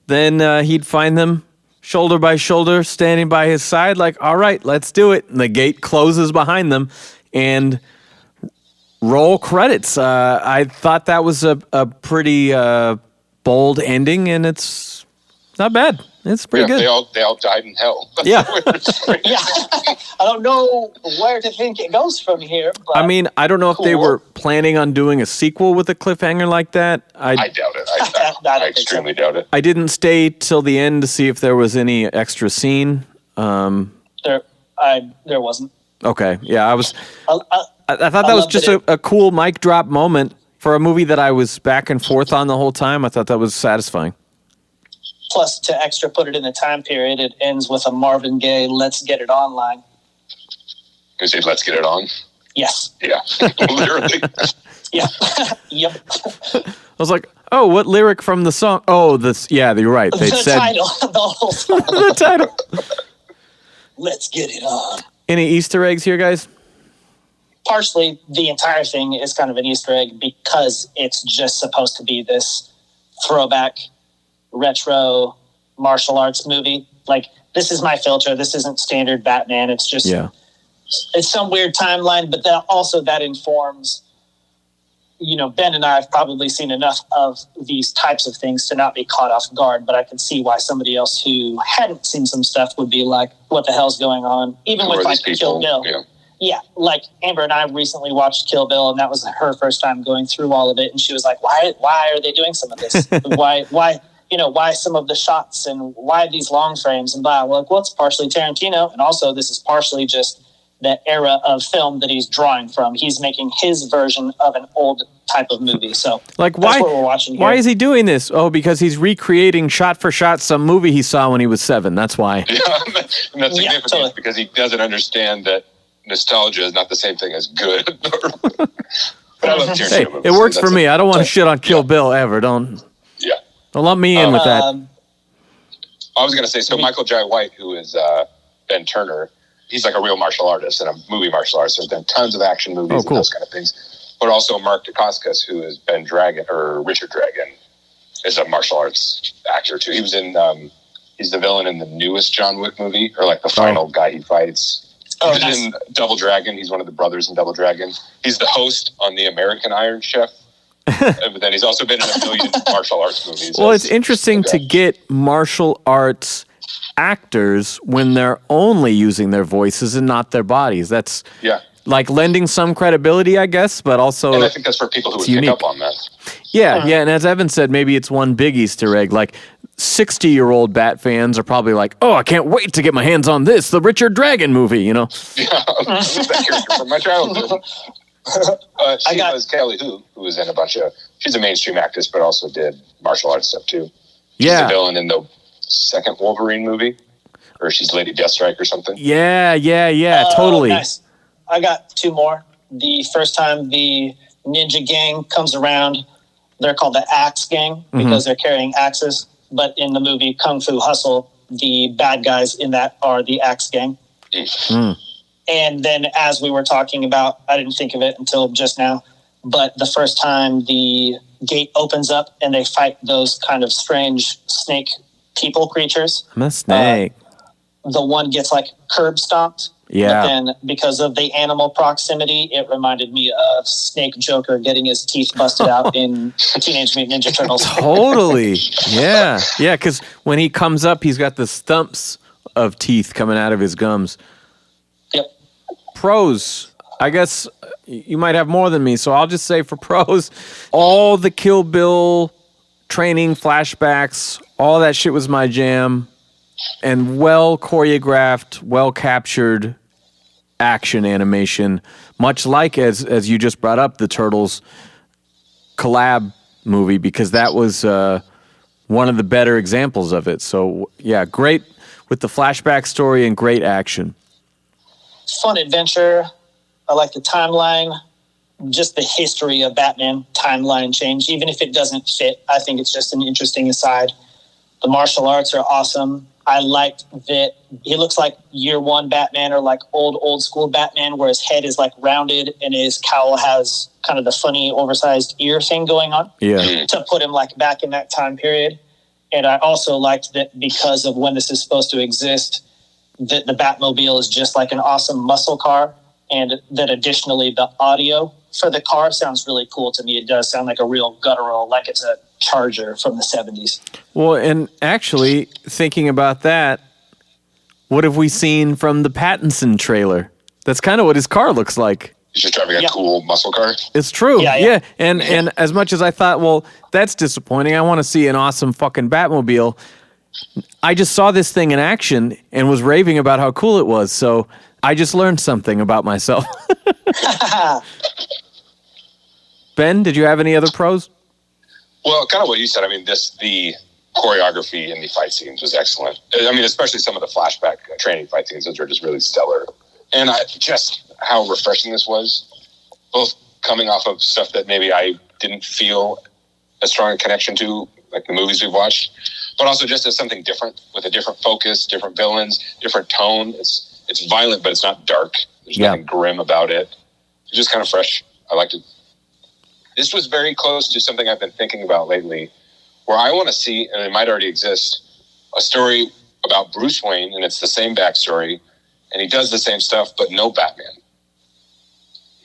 then he'd find them shoulder by shoulder, standing by his side, like, all right, let's do it. And the gate closes behind them, and roll credits. I thought that was a pretty bold ending, and it's not bad. It's pretty good. They all died in hell. Yeah. Yeah. I don't know where to think it goes from here. But I mean, I don't know if they were planning on doing a sequel with a cliffhanger like that. I doubt it. I extremely doubt it. I didn't stay till the end to see if there was any extra scene. There wasn't. Okay, yeah, I thought that I was loved just it. a cool mic drop moment for a movie that I was back and forth on the whole time. I thought that was satisfying. Plus, to extra put it in the time period, it ends with a Marvin Gaye "Let's Get It On" line. You say, let's get it on? Yes. Yeah, literally. Yeah. Yep. I was like, oh, what lyric from the song? Oh, you're right. They The said title. The whole song. the title. Let's get it on. Any Easter eggs here, guys? Partially, the entire thing is kind of an Easter egg because it's just supposed to be this throwback, retro martial arts movie. Like, this is my filter. This isn't standard Batman. It's just, it's some weird timeline, but that informs Ben and I have probably seen enough of these types of things to not be caught off guard, but I could see why somebody else who hadn't seen some stuff would be like, what the hell's going on? Even with like Kill Bill. Yeah, like Amber and I recently watched Kill Bill, and that was her first time going through all of it, and she was like, why are they doing some of this? why some of the shots, and why these long frames, and blah. Well, it's partially Tarantino, and also this is partially just the era of film that he's drawing from. He's making his version of an old type of movie. So like, that's what we're watching here. Why is he doing this? Oh, because he's recreating shot for shot some movie he saw when he was 7. That's why. Yeah, and that's significant totally. Because he doesn't understand that nostalgia is not the same thing as good. But I love Tarantino movies. It works for me. I don't want to shit on Kill Bill ever. Don't lump me in with that. I was going to say, so Michael Jai White, who is Ben Turner, he's like a real martial artist and a movie martial artist. There's been tons of action movies and those kind of things. But also Mark Dacascos, who is Ben Dragon, or Richard Dragon, is a martial arts actor too. He was in, he's the villain in the newest John Wick movie, or like the final guy he fights. He was in Double Dragon. He's one of the brothers in Double Dragon. He's the host on the American Iron Chef. But then he's also been in a million martial arts movies. Well, it's interesting to get martial arts actors when they're only using their voices and not their bodies. That's like lending some credibility, I guess, but also... And I think that's for people who would pick up on that. Yeah, and as Evan said, maybe it's one big Easter egg. Like 60-year-old Bat fans are probably like, oh, I can't wait to get my hands on this, the Richard Dragon movie, Yeah, that character from my childhood. She was Kelly who was in a bunch of... She's a mainstream actress, but also did martial arts stuff, too. She's a villain in the second Wolverine movie, or she's Lady Deathstrike or something. Yeah, totally. Nice. I got 2 more. The first time the ninja gang comes around, they're called the Axe Gang because they're carrying axes. But in the movie Kung Fu Hustle, the bad guys in that are the Axe Gang. And then as we were talking about, I didn't think of it until just now, but the first time the gate opens up and they fight those kind of strange snake people creatures. I'm a snake. The one gets like curb stomped. Yeah. But then because of the animal proximity, it reminded me of Snake Joker getting his teeth busted out in Teenage Mutant Ninja Turtles. Totally. Yeah, because when he comes up, he's got the stumps of teeth coming out of his gums. Yep. Pros. I guess you might have more than me, so I'll just say for pros, all the Kill Bill training flashbacks, all that shit was my jam. And well choreographed, well captured action animation, much like as you just brought up the Turtles collab movie, because that was one of the better examples of it. So yeah, great with the flashback story and great action. Fun adventure. I like the timeline, just the history of Batman timeline change. Even if it doesn't fit, I think it's just an interesting aside. The martial arts are awesome. I liked that he looks like year one Batman, or like old school Batman, where his head is like rounded and his cowl has kind of the funny oversized ear thing going on. Yeah. To put him like back in that time period. And I also liked that because of when this is supposed to exist, that the Batmobile is just like an awesome muscle car. And that additionally, the audio for the car sounds really cool to me. It does sound like a real guttural, like it's a Charger from the 70s. Well, and actually, thinking about that, what have we seen from the Pattinson trailer? That's kind of what his car looks like. He's just driving a cool muscle car. It's true. Yeah. And as much as I thought, well, that's disappointing. I want to see an awesome fucking Batmobile. I just saw this thing in action and was raving about how cool it was. So I just learned something about myself. Ben, did you have any other pros? Well, kind of what you said. I mean, the choreography in the fight scenes was excellent. I mean, especially some of the flashback training fight scenes, those were just really stellar. And just how refreshing this was, both coming off of stuff that maybe I didn't feel a strong connection to, like the movies we've watched, but also just as something different, with a different focus, different villains, different tone. It's violent, but it's not dark. There's nothing grim about it. It's just kind of fresh. I liked it. This was very close to something I've been thinking about lately, where I want to see, and it might already exist, a story about Bruce Wayne, and it's the same backstory, and he does the same stuff, but no Batman.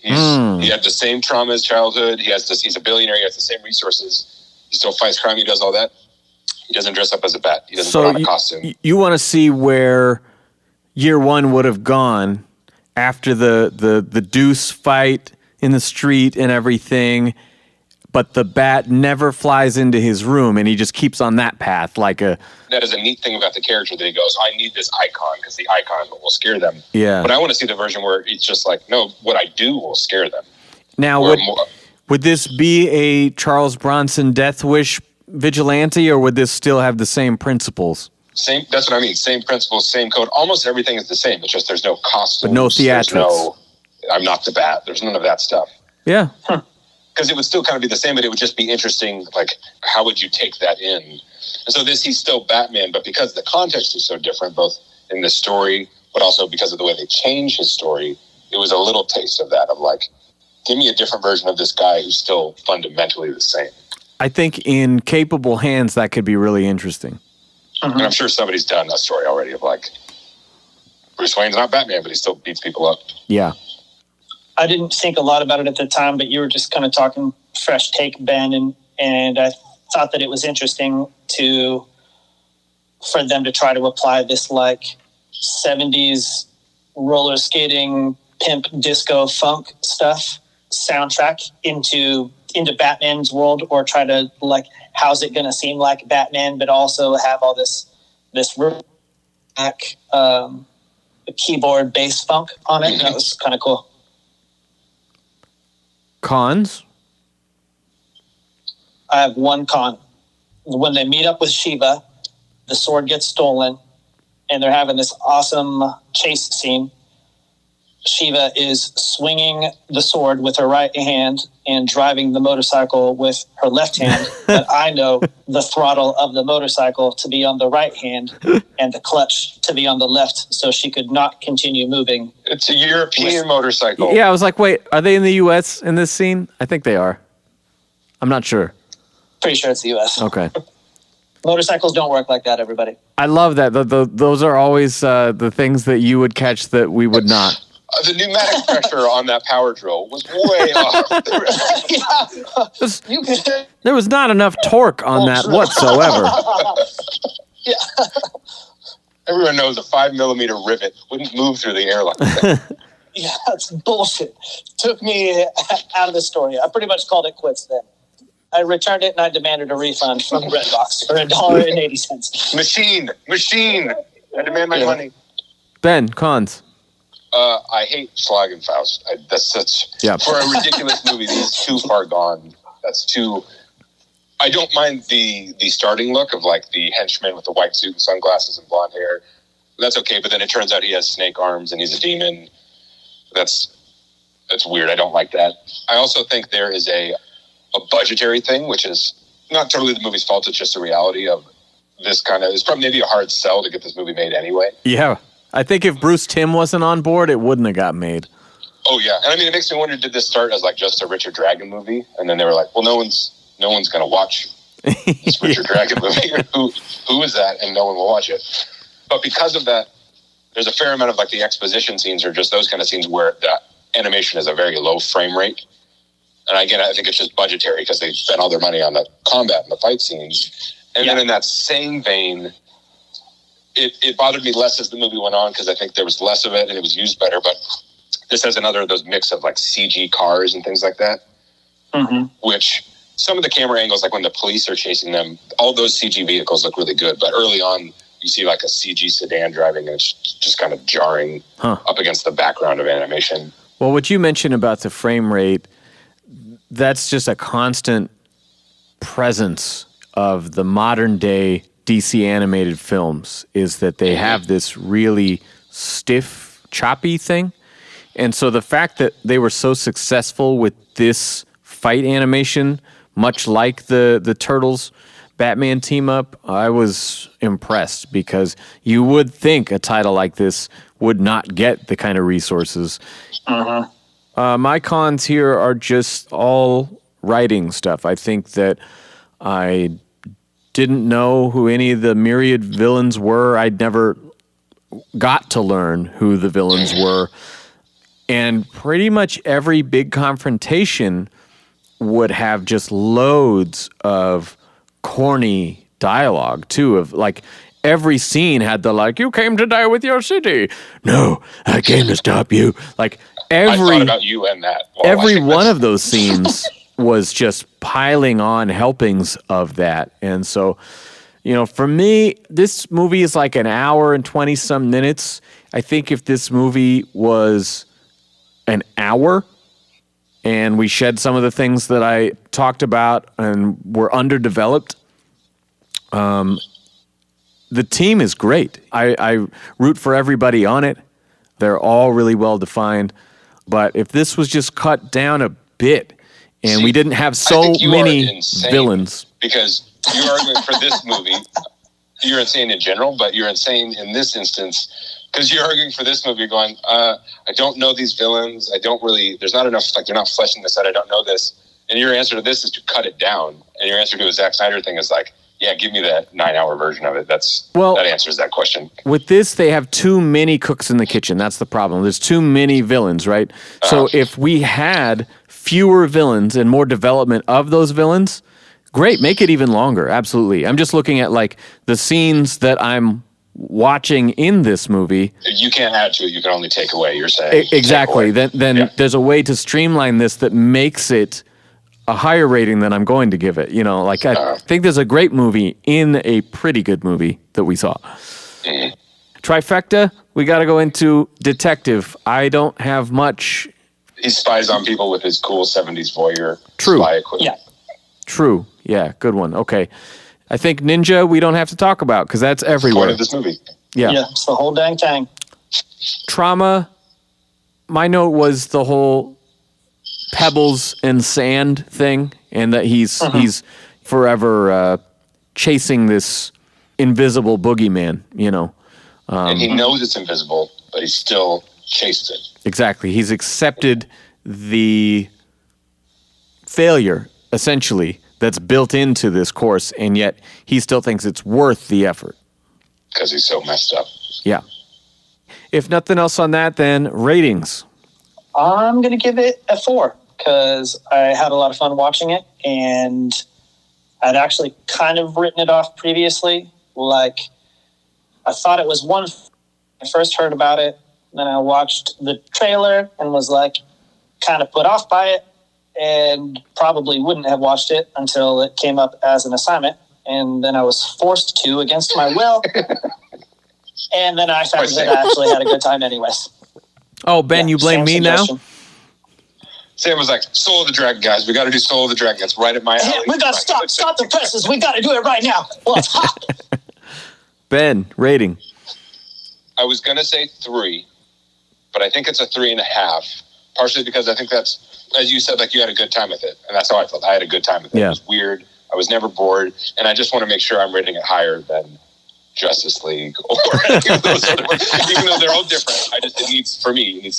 He had the same trauma as childhood. He's a billionaire. He has the same resources. He still fights crime. He does all that. He doesn't dress up as a bat. He doesn't put on a costume. You want to see where year one would have gone after the Deuce fight in the street and everything, but the bat never flies into his room and he just keeps on that path That is a neat thing about the character that he goes, I need this icon because the icon will scare them. Yeah. But I want to see the version where it's just like, no, what I do will scare them. Now, would this be a Charles Bronson Death Wish vigilante, or would this still have the same principles? That's what I mean. Same principles, same code. Almost everything is the same. It's just there's no costumes. But no theatrics. I'm not the bat. There's none of that stuff. Yeah. Because it would still kind of be the same, but it would just be interesting, like, how would you take that in? And so he's still Batman, but because the context is so different, both in the story, but also because of the way they change his story, it was a little taste of that, of like, give me a different version of this guy who's still fundamentally the same. I think in capable hands, that could be really interesting. Mm-hmm. And I'm sure somebody's done a story already of like, Bruce Wayne's not Batman, but he still beats people up. Yeah. I didn't think a lot about it at the time, but you were just kind of talking fresh take, Ben, and I thought that it was interesting for them to try to apply this like 70s roller skating, pimp, disco, funk stuff soundtrack into Batman's world, or try to like, how's it going to seem like Batman, but also have all this keyboard bass funk on it. That was kind of cool. Cons? I have one con. When they meet up with Shiva, the sword gets stolen, and they're having this awesome chase scene. Shiva is swinging the sword with her right hand and driving the motorcycle with her left hand. But I know the throttle of the motorcycle to be on the right hand and the clutch to be on the left, so she could not continue moving. It's a European motorcycle. Yeah, I was like, wait, are they in the U.S. in this scene? I think they are. I'm not sure. Pretty sure it's the U.S. Okay. Motorcycles don't work like that, everybody. I love that. Those are always the things that you would catch that we would not. The pneumatic pressure on that power drill was way off. There was not enough torque on that whatsoever. Yeah. Everyone knows a 5mm rivet wouldn't move through the air like that. Yeah, that's bullshit. Took me out of the story. I pretty much called it quits then. I returned it and I demanded a refund from Redbox for $1.80. Machine. I demand my money. Ben, cons. I hate Schlag and Faust. That's such for a ridiculous movie. This is too far gone. That's too. I don't mind the starting look of like the henchman with the white suit and sunglasses and blonde hair. That's okay, but then it turns out he has snake arms and he's a demon. That's weird. I don't like that. I also think there is a budgetary thing, which is not totally the movie's fault. It's just a reality of this kind of. It's probably maybe a hard sell to get this movie made anyway. Yeah. I think if Bruce Timm wasn't on board, it wouldn't have got made. Oh yeah, and I mean, it makes me wonder: did this start as like just a Richard Dragon movie, and then they were like, "Well, no one's going to watch this Richard Dragon movie. Who is that?" And no one will watch it. But because of that, there's a fair amount of like the exposition scenes or just those kind of scenes where the animation is a very low frame rate. And again, I think it's just budgetary because they spent all their money on the combat and the fight scenes. And then in that same vein. It bothered me less as the movie went on because I think there was less of it and it was used better. But this has another of those mix of like CG cars and things like that, which some of the camera angles, like when the police are chasing them, all those CG vehicles look really good. But early on, you see like a CG sedan driving and it's just kind of jarring up against the background of animation. Well, what you mentioned about the frame rate, that's just a constant presence of the modern day DC animated films, is that they have this really stiff, choppy thing. And so the fact that they were so successful with this fight animation, much like the Turtles Batman team up, I was impressed because you would think a title like this would not get the kind of resources. My cons here are just all writing stuff. I think that I didn't know who any of the myriad villains were. I'd never got to learn who the villains were. And pretty much every big confrontation would have just loads of corny dialogue, too, of like every scene had the like, you came to die with your city. No, I came to stop you. Like I thought about you and that. Every one of those scenes was just piling on helpings of that. And so, you know, for me, this movie is like an hour and 20 some minutes. I think if this movie was an hour and we shed some of the things that I talked about and were underdeveloped, the team is great. I root for everybody on it. They're all really well defined. But if this was just cut down a bit and we didn't have so many villains. Because you're arguing for this movie. You're insane in general, but you're insane in this instance because you're arguing for this movie going, I don't know these villains. I don't really, there's not enough, like they're not fleshing this out. I don't know this. And your answer to this is to cut it down. And your answer to a Zack Snyder thing is like, yeah, give me that 9-hour version of it. That answers that question. With this, they have too many cooks in the kitchen. That's the problem. There's too many villains, right? So if we had fewer villains and more development of those villains, great, make it even longer. Absolutely. I'm just looking at like the scenes that I'm watching in this movie. You can't add to it. You can only take away, you're saying. Exactly. Then there's a way to streamline this that makes it a higher rating than I'm going to give it. You know, like I think there's a great movie in a pretty good movie that we saw. Mm-hmm. Trifecta, we got to go into detective. I don't have much. He spies on people with his cool 70s voyeur spy equipment. Yeah. True. Yeah, good one. Okay. I think Ninja we don't have to talk about because that's everywhere. Part of this movie. Yeah, it's the whole dang thing. Trauma, my note was the whole pebbles and sand thing, and that he's forever chasing this invisible boogeyman, you know. And he knows it's invisible, but he still chases it. Exactly. He's accepted the failure, essentially, that's built into this course, and yet he still thinks it's worth the effort. Because he's so messed up. Yeah. If nothing else on that, then ratings. I'm going to give it a 4 because I had a lot of fun watching it, and I'd actually kind of written it off previously. Like, I thought it was one. I first heard about it, then I watched the trailer and was like kind of put off by it, and probably wouldn't have watched it until it came up as an assignment, and then I was forced to against my will, and then I found that I actually had a good time anyways. Oh, Ben, you blame me now? Sam was like, Soul of the Dragon, guys. We got to do Soul of the Dragon. It's right at my alley. We got to stop the presses. We got to do it right now. Well, it's hot. Ben, rating. I was going to say 3, but I think it's a 3.5. Partially because I think that's, as you said, like you had a good time with it. And that's how I felt. I had a good time with it. Yeah. It was weird. I was never bored. And I just want to make sure I'm rating it higher than Justice League or any of those other ones. Even though they're all different. It needs to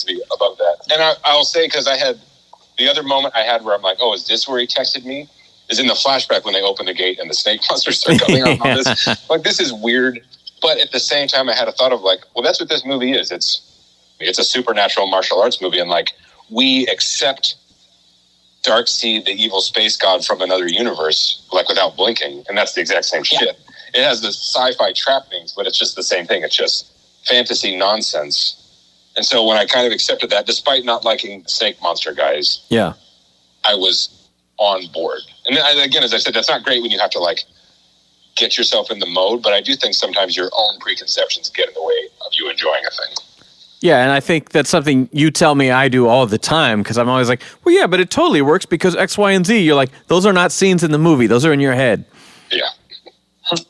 be above that. And I'll say, because I had the other moment I had where I'm like, oh, is this where he texted me? Is in the flashback when they open the gate and the snake monsters start coming out on this. Like, this is weird. But at the same time, I had a thought of like, well, that's what this movie is. It's a supernatural martial arts movie. And like, we accept Darkseid, the evil space god from another universe, like without blinking. And that's the exact same shit. It has the sci-fi trappings, but it's just the same thing. It's just fantasy nonsense. And so when I kind of accepted that, despite not liking the snake monster guys, I was on board. And again, as I said, that's not great when you have to like get yourself in the mode, but I do think sometimes your own preconceptions get in the way of you enjoying a thing. Yeah, and I think that's something you tell me I do all the time, because I'm always like, well, yeah, but it totally works because X, Y, and Z. You're like, those are not scenes in the movie. Those are in your head. Yeah.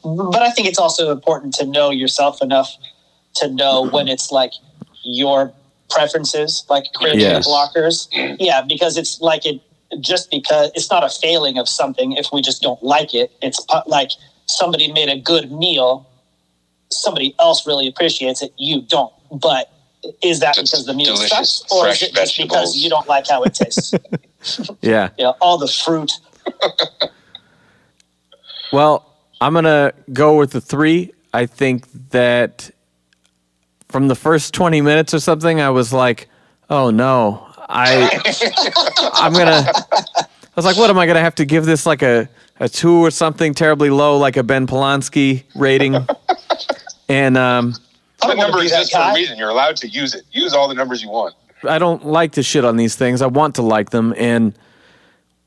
But I think it's also important to know yourself enough to know when it's like your preferences, like creative blockers. Yeah, because it's like just because it's not a failing of something if we just don't like it. It's like somebody made a good meal, somebody else really appreciates it, you don't. But is that because the meal sucks, or is it just because you don't like how it tastes? Yeah. All the fruit. Well, I'm going to go with the 3. I think that from the first 20 minutes or something, I was like, Oh no. I was like, what am I gonna have to give this like a 2 or something terribly low, like a Ben Polanski rating? And the number exists for a reason. You're allowed to use it. Use all the numbers you want. I don't like to shit on these things. I want to like them. And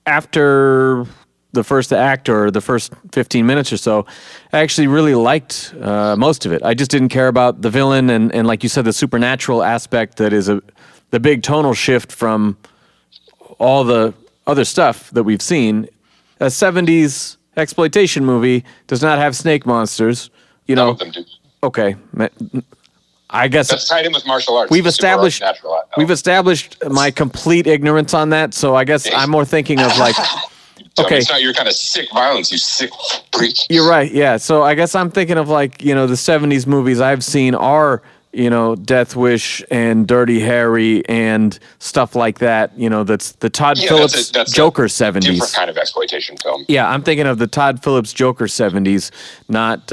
after the first act or the first 15 minutes or so, I actually really liked most of it. I just didn't care about the villain and like you said, the supernatural aspect that is the big tonal shift from all the other stuff that we've seen. A 70s exploitation movie does not have snake monsters. You know, None of them do. Okay. I guess that's tied in with martial arts. We've established my complete ignorance on that, so I guess I'm more thinking of like, okay, it's not your kind of sick violence, you sick freak. You're right, yeah. So I guess I'm thinking of like, the 70s movies I've seen are, Death Wish and Dirty Harry and stuff like that. That's the Todd Phillips that's Joker 70s. Different kind of exploitation film. Yeah, I'm thinking of the Todd Phillips Joker 70s, not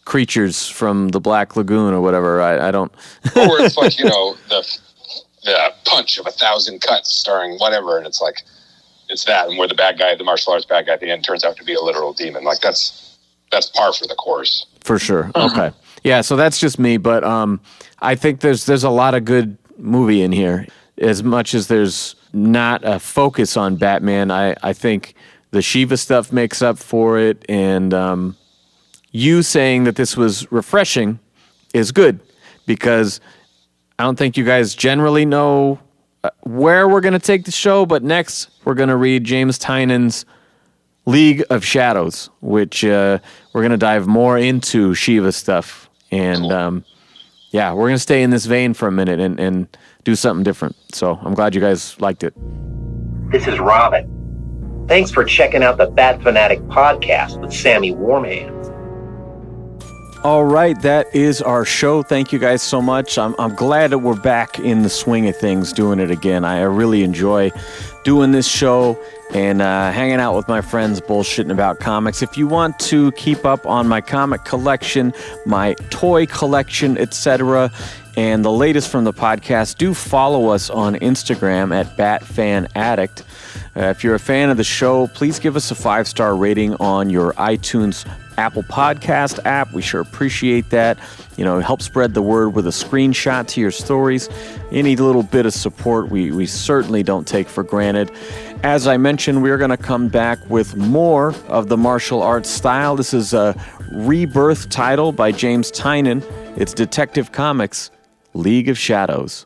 creatures from the Black Lagoon or whatever. I don't. Or it's like the punch of 1,000 cuts starring whatever, and it's like it's that, and where the bad guy, the martial arts bad guy at the end, turns out to be a literal demon. Like that's par for the course. For sure. Okay. Yeah. So that's just me, but I think there's a lot of good movie in here. As much as there's not a focus on Batman, I think the Shiva stuff makes up for it, and you saying that this was refreshing is good, because I don't think you guys generally know where we're going to take the show, but next we're going to read James Tynan's League of Shadows, which we're going to dive more into Shiva stuff. And we're going to stay in this vein for a minute and do something different. So I'm glad you guys liked it. This is Robin. Thanks for checking out the Bat Fanatic podcast with Sammy Warm Hands. All right, that is our show. Thank you guys so much. I'm glad that we're back in the swing of things, doing it again. I really enjoy doing this show and hanging out with my friends, bullshitting about comics. If you want to keep up on my comic collection, my toy collection, etc., and the latest from the podcast, do follow us on Instagram at Bat Fan Addict. If you're a fan of the show, please give us a 5-star rating on your iTunes Apple Podcast app. We sure appreciate that. Help spread the word with a screenshot to your stories. Any little bit of support we certainly don't take for granted. As I mentioned, we're going to come back with more of the martial arts style. This is a rebirth title by James Tynan. It's Detective Comics' League of Shadows.